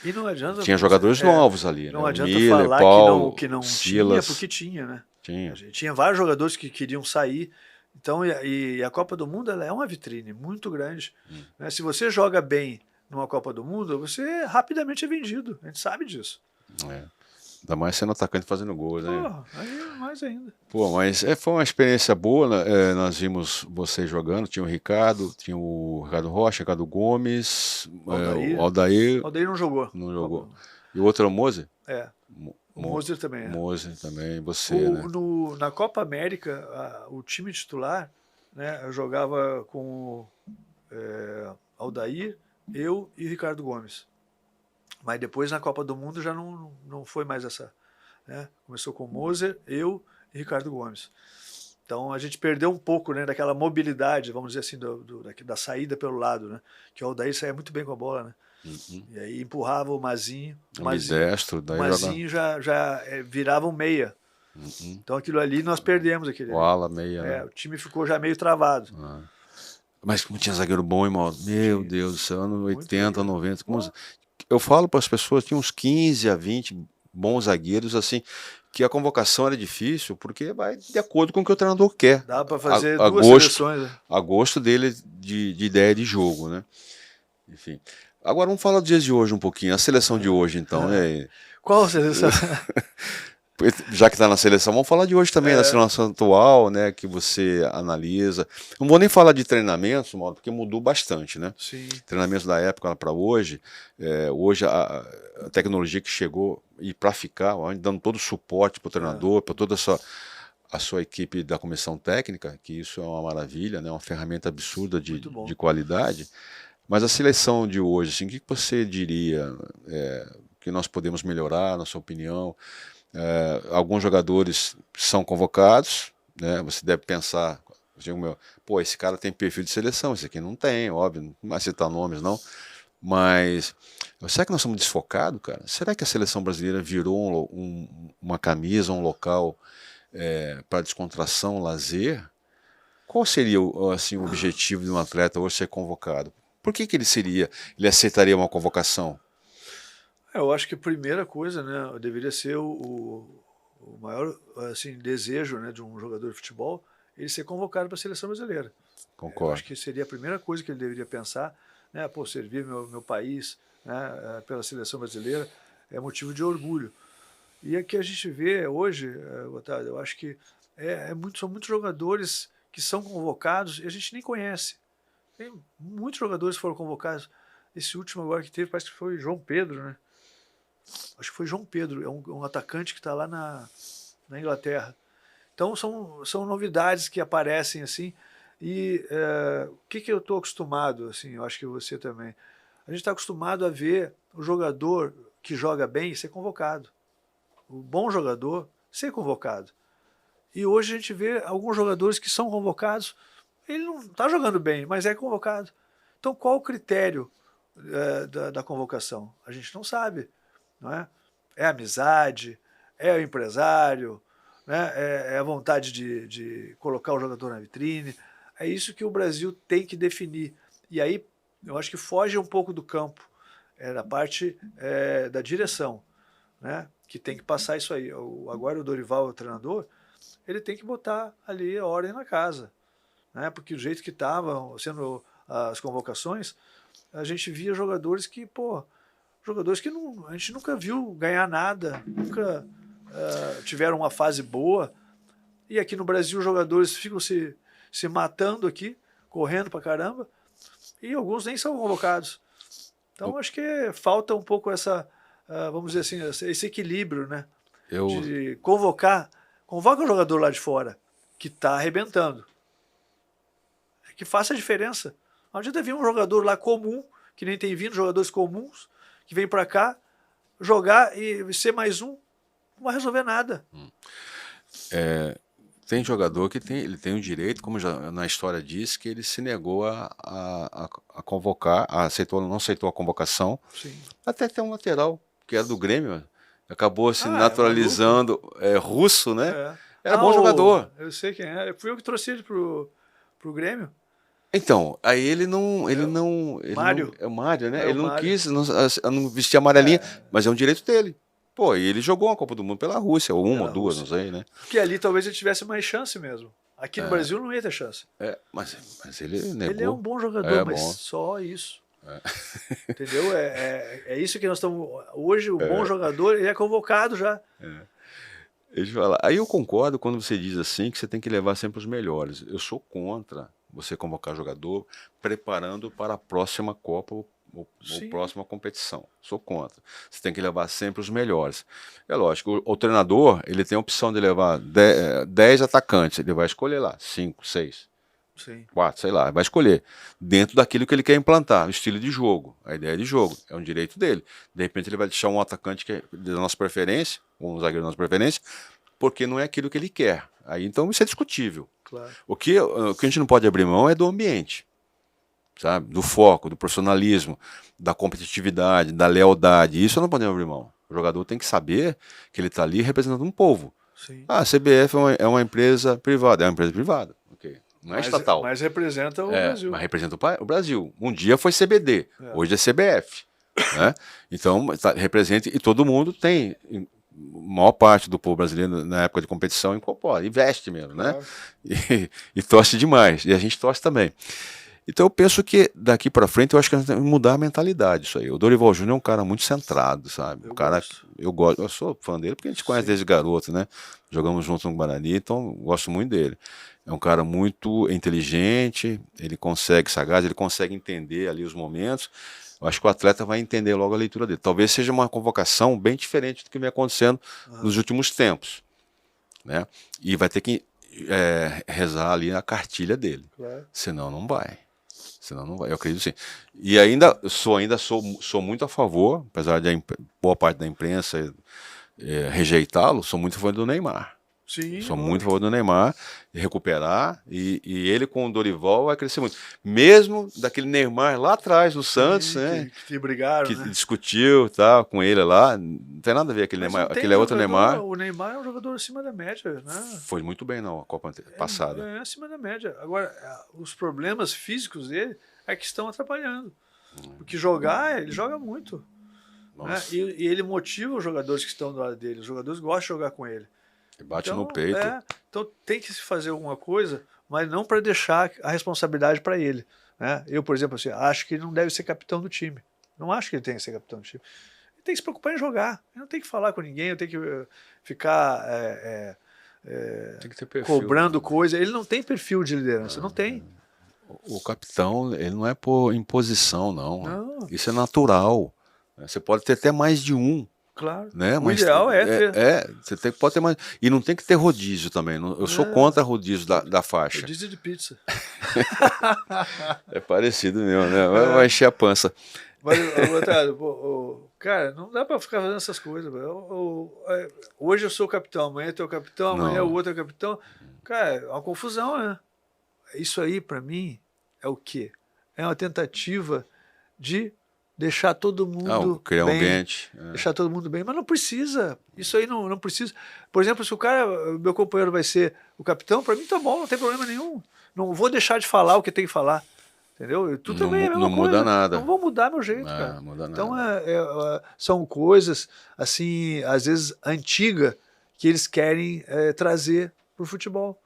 E não adianta, Tinha jogadores novos ali, não né? adianta Miller, falar Paul, que não Silas. tinha, porque tinha, né? Tinha. A gente tinha vários jogadores que queriam sair. Então, e a Copa do Mundo ela é uma vitrine muito grande. Né? Se você joga bem numa Copa do Mundo, você rapidamente é vendido. A gente sabe disso. É. Ainda mais sendo atacante fazendo gols, né? Porra, aí mais ainda. Pô, mas foi uma experiência boa, né? Nós vimos vocês jogando, tinha o Ricardo Rocha, Ricardo Gomes, Aldair. o Aldair Aldair não jogou. não jogou. E o outro é o Moser? É. O Moser também é. Moser também, você, né? Na Copa América, o time titular, né, eu jogava com Aldair, eu e Ricardo Gomes. Mas depois na Copa do Mundo já não foi mais essa. Né? Começou com Moser, eu e Ricardo Gomes. Então a gente perdeu um pouco, né, daquela mobilidade, vamos dizer assim, da saída pelo lado, né? Que o Aldair saía muito bem com a bola, né? E aí empurrava o Mazinho. O Mazinho já virava um meia. Então aquilo ali nós perdemos. O ala, meia. Né? O time ficou já meio travado. Mas como tinha zagueiro bom, irmão, meu Deus do céu, anos 80, 90. Eu falo para as pessoas, tinha uns 15 a 20 bons zagueiros, assim, que a convocação era difícil, porque vai de acordo com o que o treinador quer. Dá para fazer duas seleções. Né? A gosto dele de ideia de jogo, né? Enfim. Agora vamos falar dos dias de hoje um pouquinho, a seleção de hoje, então. Qual seleção? Já que está na seleção, vamos falar de hoje também, da seleção atual, né, que você analisa. Não vou nem falar de treinamentos, Mauro, porque mudou bastante, né? Sim. Treinamentos da época para hoje, hoje a tecnologia que chegou e para ficar, dando todo o suporte para o treinador, para toda a sua equipe da comissão técnica, que isso é uma maravilha, né, uma ferramenta absurda de qualidade. Mas a seleção de hoje, assim, o que você diria que nós podemos melhorar, na sua opinião? Alguns jogadores são convocados, né? Você deve pensar, pô, esse cara tem perfil de seleção, esse aqui não tem, óbvio, não vai citar nomes não, mas será que nós somos desfocados, cara? Será que a seleção brasileira virou uma camisa, um local para descontração, lazer? Qual seria assim, o objetivo de um atleta hoje ser convocado? Por que ele aceitaria uma convocação? Eu acho que a primeira coisa, né, deveria ser o maior assim, desejo, né, de um jogador de futebol, ele ser convocado para a seleção brasileira. Concordo. Eu acho que seria a primeira coisa que ele deveria pensar, né, pô, servir meu país, né, pela seleção brasileira é motivo de orgulho. E o que a gente vê hoje, Otávio, eu acho que são muitos jogadores que são convocados e a gente nem conhece. Tem muitos jogadores que foram convocados. Esse último agora que teve, parece que foi João Pedro, né? Acho que foi João Pedro, é um atacante que está lá na Inglaterra. Então são novidades que aparecem assim. E o que eu estou acostumado, assim, eu acho que você também. A gente está acostumado a ver o jogador que joga bem ser convocado. O bom jogador ser convocado. E hoje a gente vê alguns jogadores que são convocados, ele não está jogando bem, mas é convocado. Então qual o critério da convocação? A gente não sabe. Não é? É amizade, é o empresário, né? É a vontade de colocar o jogador na vitrine. É isso que o Brasil tem que definir. E aí eu acho que foge um pouco do campo, da parte da direção, né? Que tem que passar isso aí. Agora o Dorival, o treinador, ele tem que botar ali a ordem na casa, né? Porque do jeito que estavam sendo as convocações, a gente via jogadores que, jogadores que a gente nunca viu ganhar nada, nunca tiveram uma fase boa. E aqui no Brasil os jogadores ficam se matando aqui, correndo pra caramba, e alguns nem são convocados. Então acho que falta um pouco vamos dizer assim, esse equilíbrio, né? De convoca o jogador lá de fora, que está arrebentando. Que faça a diferença. Não adianta vir um jogador lá comum, que nem tem vindo jogadores comuns, que vem para cá, jogar e ser mais um, não vai resolver nada. Tem jogador que ele tem o direito, como já na história diz, que ele se negou a convocar, não aceitou a convocação. Sim. Até tem um lateral, que era do Grêmio, acabou se naturalizando, russo, né? Era bom jogador. Eu sei quem é. Fui eu que trouxe ele pro Grêmio. Então, aí ele não, Mário. é o Mário, né? É o Ele não Mário. quis, não vestir amarelinha, mas é um direito dele. Pô, e ele jogou uma Copa do Mundo pela Rússia, ou uma ou Pela duas, não Rússia. sei, né? Porque ali talvez ele tivesse mais chance mesmo. Aqui no Brasil não ia ter chance. Mas ele Ele é um negou. bom jogador, É mas bom. só isso. Entendeu? É isso que nós estamos. Hoje, o bom jogador ele é convocado já. Deixa eu falar. Aí eu concordo quando você diz assim que você tem que levar sempre os melhores. Eu sou contra você convocar jogador preparando para a próxima Copa ou Sim. próxima competição. Sou contra. Você tem que levar sempre os melhores. É lógico, o treinador ele tem a opção de levar 10 atacantes. Ele vai escolher lá 5, 6, Sim. 4, sei lá. Vai escolher dentro daquilo que ele quer implantar, o estilo de jogo, a ideia de jogo. É um direito dele. De repente ele vai deixar um atacante que é da nossa preferência, um zagueiro da nossa preferência, porque não é aquilo que ele quer. Aí então isso é discutível. Claro. O que a gente não pode abrir mão é do ambiente, sabe? Do foco, do profissionalismo, da competitividade, da lealdade. Isso não podemos abrir mão. O jogador tem que saber que ele está ali representando um povo. Sim. Ah, a CBF é uma empresa privada. É uma empresa privada. Okay. Não é estatal. Mas representa o Brasil. Mas representa o Brasil. Um dia foi CBD, hoje é CBF. Né? Então, representa, e todo mundo tem, maior parte do povo brasileiro na época de competição incorpora, investe mesmo, né? E torce demais, e a gente torce também. Então eu penso que daqui para frente eu acho que nós temos que mudar a mentalidade isso aí. O Dorival Júnior é um cara muito centrado, sabe? Eu sou fã dele porque a gente conhece desde garoto, né? Jogamos juntos no Guarani, então eu gosto muito dele. É um cara muito inteligente, ele consegue, sagaz, ele consegue entender ali os momentos. Eu acho que o atleta vai entender logo a leitura dele. Talvez seja uma convocação bem diferente do que vem acontecendo nos últimos tempos, né? E vai ter que rezar ali na cartilha dele. Claro. Senão não vai. Senão não vai. Eu acredito sim. E ainda sou muito a favor, apesar de boa parte da imprensa rejeitá-lo, sou muito a favor do Neymar. Sim, sou muito a favor do Neymar recuperar e ele com o Dorival vai crescer muito. Mesmo daquele Neymar lá atrás do Santos, né? Que brigaram, que né? discutiu tá, com ele lá. Não tem nada a ver aquele Mas Neymar. Aquele é outro Neymar. O Neymar é um jogador acima da média, né? Foi muito bem na Copa passada. É acima da média. Agora, os problemas físicos dele é que estão atrapalhando. Porque jogar, ele joga muito. Né? E ele motiva os jogadores que estão do lado dele. Os jogadores gostam de jogar com ele. Ele bate no peito. Então tem que se fazer alguma coisa, mas não para deixar a responsabilidade para ele. Né? Eu, por exemplo, assim, acho que ele não deve ser capitão do time. Não acho que ele tenha que ser capitão do time. Ele tem que se preocupar em jogar. Ele não tem que falar com ninguém, tem que ficar tem que ter perfil, cobrando coisa. Ele não tem perfil de liderança, não tem. O capitão, ele não é por imposição, não. Isso é natural. Você pode ter até mais de um. Claro. Né? O ideal é ter. Você pode ter mais. E não tem que ter rodízio também. Eu sou contra rodízio da faixa. Rodízio de pizza. É parecido mesmo, né? Vai encher a pança. Mas, cara, não dá para ficar fazendo essas coisas. Hoje eu sou o capitão, amanhã eu o capitão, amanhã o outro é o capitão. Cara, é uma confusão, né? Isso aí, para mim, é o quê? É uma tentativa de deixar todo mundo criar bem, um ambiente. Deixar todo mundo bem, mas não precisa. Isso aí não precisa. Por exemplo, se meu companheiro vai ser o capitão, para mim tá bom, não tem problema nenhum. Não vou deixar de falar o que tem que falar. Entendeu? Tu também é a mesma não coisa. Muda nada. Não vou mudar meu jeito, cara. Não muda então nada. São coisas, assim, às vezes antigas, que eles querem trazer para o futebol.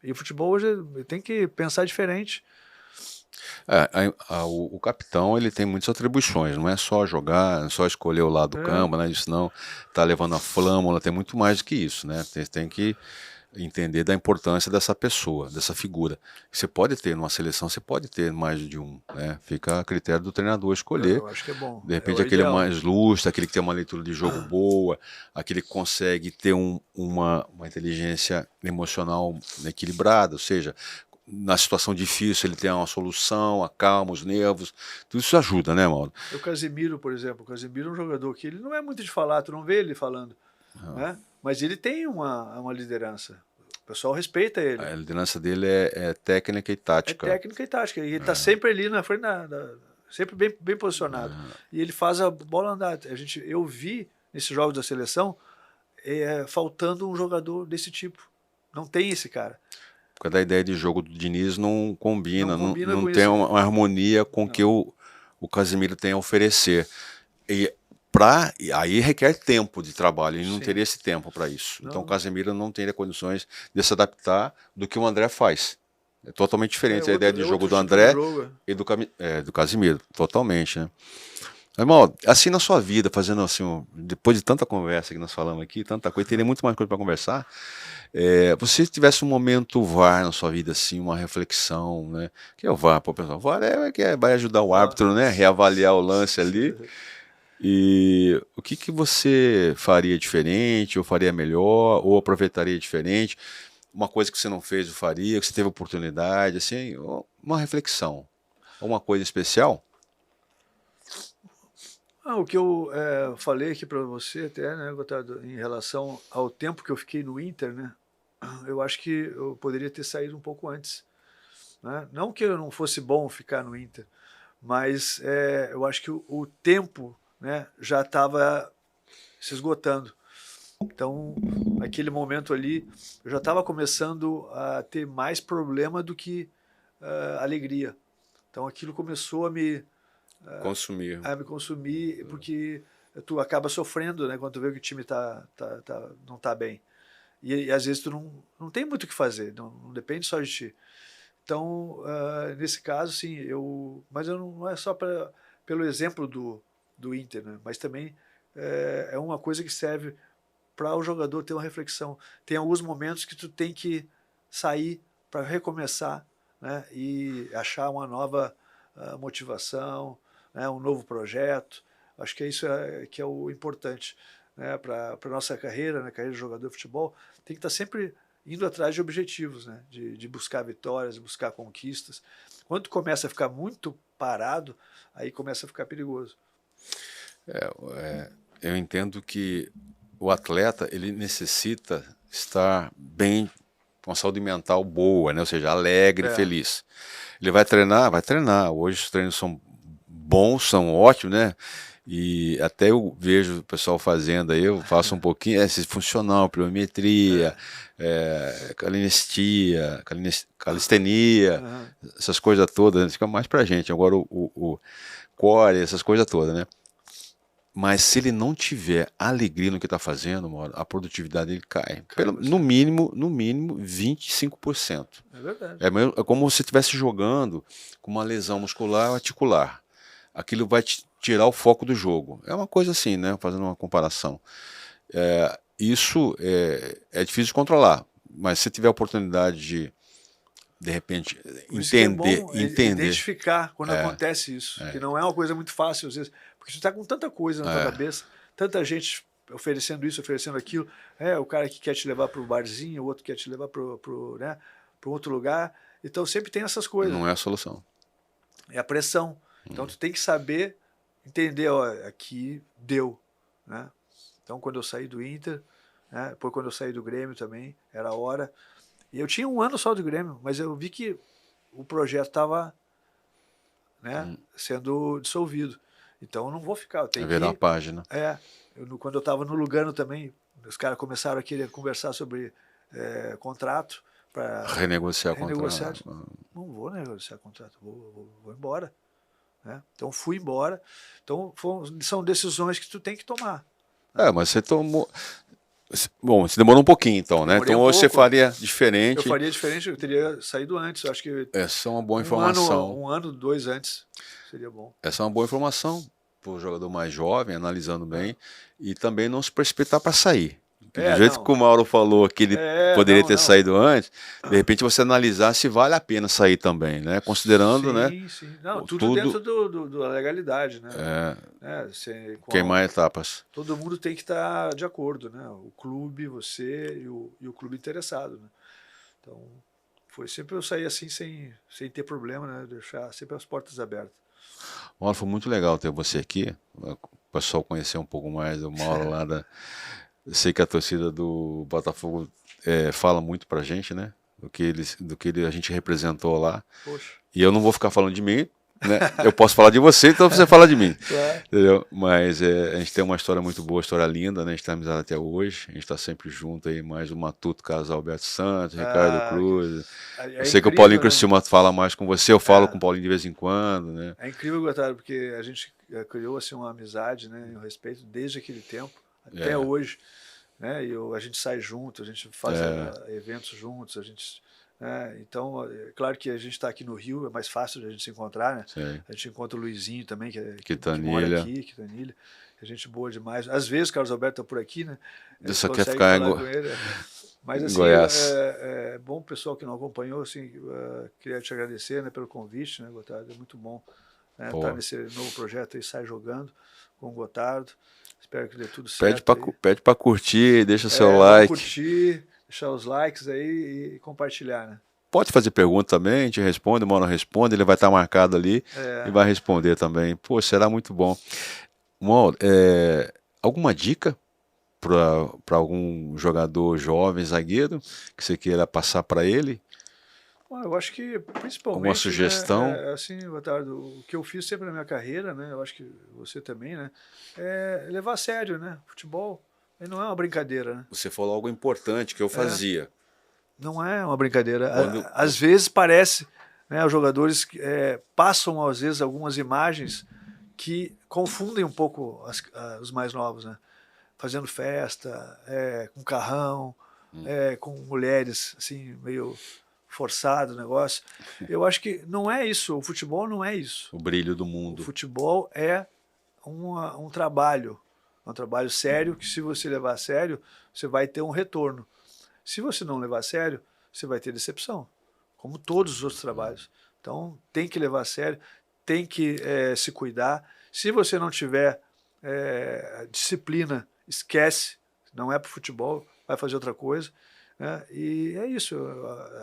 E o futebol hoje tem que pensar diferente. O capitão ele tem muitas atribuições, não é só jogar, não é só escolher o lado do campo, né? Isso não tá levando a flâmula, tem muito mais do que isso, né? Tem que entender da importância dessa pessoa, dessa figura. Você pode ter numa seleção, você pode ter mais de um, né? Fica a critério do treinador escolher. Eu acho que é bom. De repente aquele é mais lustre, aquele que tem uma leitura de jogo boa, aquele que consegue ter uma inteligência emocional equilibrada, ou seja, na situação difícil ele tem uma solução, acalma os nervos, tudo isso ajuda, né, Mauro? O Casemiro, por exemplo, é um jogador que ele não é muito de falar, tu não vê ele falando, né? Mas ele tem uma liderança. O pessoal respeita ele. A liderança dele é técnica e tática. É técnica e tática. E ele está sempre ali na frente, sempre bem posicionado. E ele faz a bola andar. Eu vi nesses jogos da seleção faltando um jogador desse tipo. Não tem esse cara. Por causa da ideia de jogo do Diniz não combina, Não combina não com tem isso. uma harmonia com o que o Casemiro tem a oferecer. E aí requer tempo de trabalho, ele não Sim. teria esse tempo para isso. Não. Então o Casemiro não teria condições de se adaptar do que o André faz. É totalmente diferente a ideia de jogo do André e do Casemiro, totalmente, né? Irmão, assim na sua vida, fazendo assim, depois de tanta conversa que nós falamos aqui, tanta coisa, teria muito mais coisa para conversar. Você tivesse um momento VAR na sua vida, assim, uma reflexão, né? Que é o VAR, pô, pessoal, o VAR vai ajudar o árbitro, né? Reavaliar o lance ali. E o que você faria diferente, ou faria melhor, ou aproveitaria diferente? Uma coisa que você não fez, ou faria, que você teve oportunidade, assim, uma reflexão. Uma coisa especial? O que eu falei aqui para você até, né, Gotardo, em relação ao tempo que eu fiquei no Inter, né? Eu acho que eu poderia ter saído um pouco antes, né? Não que eu não fosse bom ficar no Inter, mas eu acho que o tempo, né, já estava se esgotando. Então, naquele momento ali, eu já estava começando a ter mais problema do que alegria. Então, aquilo começou a me consumir, porque tu acaba sofrendo, né, quando tu vê que o time não está bem. E às vezes tu não tem muito o que fazer, não depende só de ti. Então, nesse caso, sim, mas eu não é só pelo exemplo do Inter, né, mas também é uma coisa que serve para o jogador ter uma reflexão. Tem alguns momentos que tu tem que sair para recomeçar, né, e achar uma nova motivação, né, um novo projeto. Acho que isso que é o importante, né, para a nossa carreira, né, carreira de jogador de futebol. Tem que estar sempre indo atrás de objetivos, né, de buscar vitórias, de buscar conquistas. Quando tu começa a ficar muito parado, aí começa a ficar perigoso. Eu entendo que o atleta ele necessita estar bem, com a saúde mental boa, né? Ou seja, alegre, feliz. Ele vai treinar. Hoje os treinos são bons, são ótimos, né? E até eu vejo o pessoal fazendo aí, eu faço um pouquinho, esse funcional, pliometria, calistenia, essas coisas todas, né? Fica mais pra gente. Agora o core, essas coisas todas, né? Mas se ele não tiver alegria no que está fazendo, Mauro, a produtividade dele cai. No mínimo 25%. É verdade. É como se você estivesse jogando com uma lesão muscular ou articular. Aquilo vai te tirar o foco do jogo. É uma coisa assim, né? Fazendo uma comparação. Isso é difícil de controlar, mas se tiver a oportunidade de repente, entender. Identificar quando acontece isso, que não é uma coisa muito fácil às vezes, porque você está com tanta coisa na tua cabeça, tanta gente oferecendo isso, oferecendo aquilo, o cara que quer te levar para o barzinho, o outro quer te levar para outro lugar, então sempre tem essas coisas. Não é a solução. É a pressão. Então tu tem que saber entender, aqui deu, né? Então quando eu saí do Inter, né, depois quando eu saí do Grêmio também, era a hora. E eu tinha um ano só do Grêmio, mas eu vi que o projeto estava, né, sendo dissolvido. Então eu não vou ficar. Eu tenho que virar a página. Quando eu estava no Lugano também, os caras começaram a querer conversar sobre contrato. Para renegociar contrato. Não vou negociar contrato, vou embora. Né? Então fui embora. Então são decisões que tu tem que tomar. Né? Mas você tomou. Bom, você demorou um pouquinho então, né? Então hoje você faria diferente. Eu faria diferente, eu teria saído antes. Eu acho que essa é uma boa informação. Um ano, 2 antes seria bom. Essa é uma boa informação para o jogador mais jovem, analisando bem, e também não se precipitar para sair. Do jeito que o Mauro falou que ele poderia ter saído antes, de repente você analisar se vale a pena sair também, né? Considerando, né? Sim. Não, tudo dentro da legalidade, né? Queimar etapas. Todo mundo tem que estar de acordo, né? O clube, você e o clube interessado, né? Então, foi sempre eu sair assim sem ter problema, né? Deixar sempre as portas abertas. Mauro, foi muito legal ter você aqui. O pessoal conhecer um pouco mais do Mauro lá da... Eu sei que a torcida do Botafogo fala muito pra gente, né? Do que a gente representou lá. Poxa. E eu não vou ficar falando de mim, né? Eu posso falar de você, então você fala de mim. Claro. Entendeu? Mas a gente tem uma história muito boa, história linda, né? A gente está amizade até hoje. A gente está sempre junto aí, mais o Matuto, Casal Alberto Santos, Ricardo Cruz. Eu sei que o Paulinho Criciúma fala mais com você, eu falo com o Paulinho de vez em quando, né? É incrível, Gotardo, porque a gente criou assim, uma amizade, né, e um respeito desde aquele tempo até hoje. Né? E a gente sai junto, a gente faz eventos juntos, a gente... então, é claro que a gente está aqui no Rio, é mais fácil de a gente se encontrar, né? Sim. A gente encontra o Luizinho também, que Quintanilha. mora aqui, Quintanilha. É gente boa demais. Às vezes o Carlos Alberto está por aqui, né? Ele só quer ficar com ele. Mas assim, Goiás. é bom o pessoal que não acompanhou, assim, queria te agradecer, né, pelo convite, né, Gotardo? É muito bom estar nesse novo projeto aí, Sai Jogando, com o Gotardo. Espero que dê tudo certo. Pede para curtir, deixa seu like. Curtir, deixar os likes aí e compartilhar, né? Pode fazer pergunta também, a gente responde, o Mauro responde, ele vai estar marcado ali e vai responder também. Pô, será muito bom. Mauro, alguma dica para algum jogador jovem, zagueiro, que você queira passar para ele? Bom, eu acho que principalmente... Uma sugestão? Né, assim, Gotardo, o que eu fiz sempre na minha carreira, né? Eu acho que você também, né? É levar a sério, né? Futebol não é uma brincadeira, né? Você falou algo importante que eu fazia. Não é uma brincadeira. Às vezes parece, né? Os jogadores passam, às vezes, algumas imagens que confundem um pouco os mais novos, né? Fazendo festa, com carrão, com mulheres, assim, meio forçado o negócio. Eu acho que não é isso. O futebol não é isso. O brilho do mundo. O futebol é um trabalho. É um trabalho sério que, se você levar a sério, você vai ter um retorno. Se você não levar a sério, você vai ter decepção, como todos os outros trabalhos. Então, tem que levar a sério, tem que se cuidar. Se você não tiver disciplina, esquece, não é para o futebol, vai fazer outra coisa. Né? E é isso,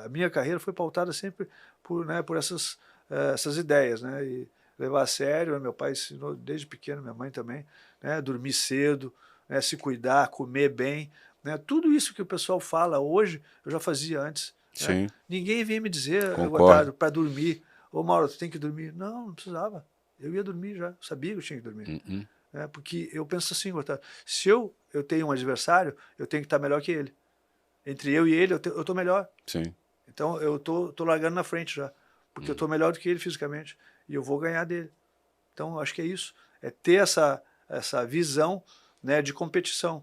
a minha carreira foi pautada sempre por essas ideias, né? E levar a sério, meu pai ensinou desde pequeno, minha mãe também, né? Dormir cedo, né? Se cuidar, comer bem, né? Tudo isso que o pessoal fala hoje, eu já fazia antes. Sim. Né? Ninguém vem me dizer, Concordo, para dormir, ô Mauro, tu tem que dormir. Não precisava, eu ia dormir já, eu sabia que eu tinha que dormir. Porque eu penso assim, Gotardo, se eu tenho um adversário, eu tenho que estar melhor que ele. Entre eu e ele, eu estou melhor. Sim. Então, eu tô largando na frente já, porque eu estou melhor do que ele fisicamente, e eu vou ganhar dele. Então, acho que é isso, é ter essa visão, né, de competição.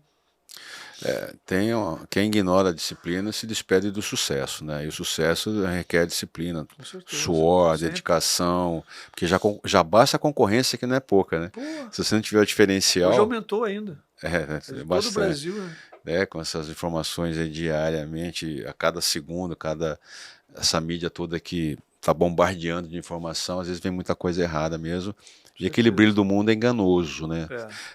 Quem ignora a disciplina se despede do sucesso, né? E o sucesso requer disciplina, suor, dedicação, porque já basta a concorrência, que não é pouca, né? Se você não tiver o diferencial... Hoje aumentou ainda. Bastante. Todo o Brasil, né? Com essas informações aí diariamente, a cada segundo, essa mídia toda que está bombardeando de informação, às vezes vem muita coisa errada mesmo. E aquele brilho do mundo é enganoso, né?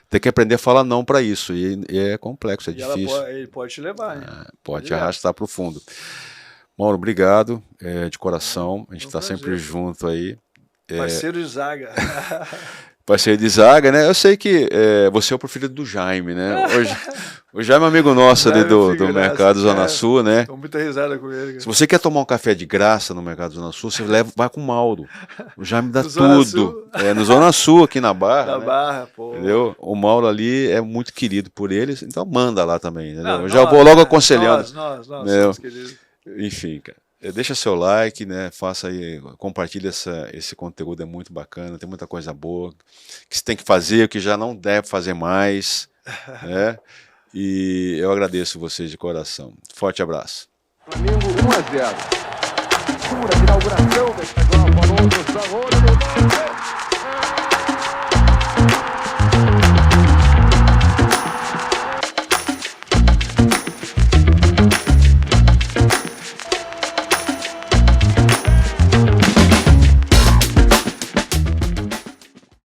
Tem que aprender a falar não para isso, e é complexo, é difícil. Ele pode te levar, hein? Pode te arrastar para o fundo. Mauro, obrigado, de coração, a gente está sempre junto aí. Parceiro de zaga. Parceiro de zaga, né? Eu sei que você é o preferido do Jaime, né? O Jaime é amigo nosso ali do Mercado Zona Sul, né? Tô muita risada com ele. Se você quer tomar um café de graça no Mercado Zona Sul, você vai com o Mauro. O Jaime dá tudo. No Zona Sul, aqui na Barra. Na Barra, pô. Entendeu? O Mauro ali é muito querido por eles, então manda lá também, entendeu? Eu já vou logo aconselhando. Nós somos queridos. Enfim, cara. Deixa seu like, né? Faça aí, compartilha esse conteúdo, é muito bacana, tem muita coisa boa que você tem que fazer, o que já não deve fazer mais, né? E eu agradeço vocês de coração. Forte abraço. Flamengo 1-0. Pura inauguração da estadual, falou do Zagueiro.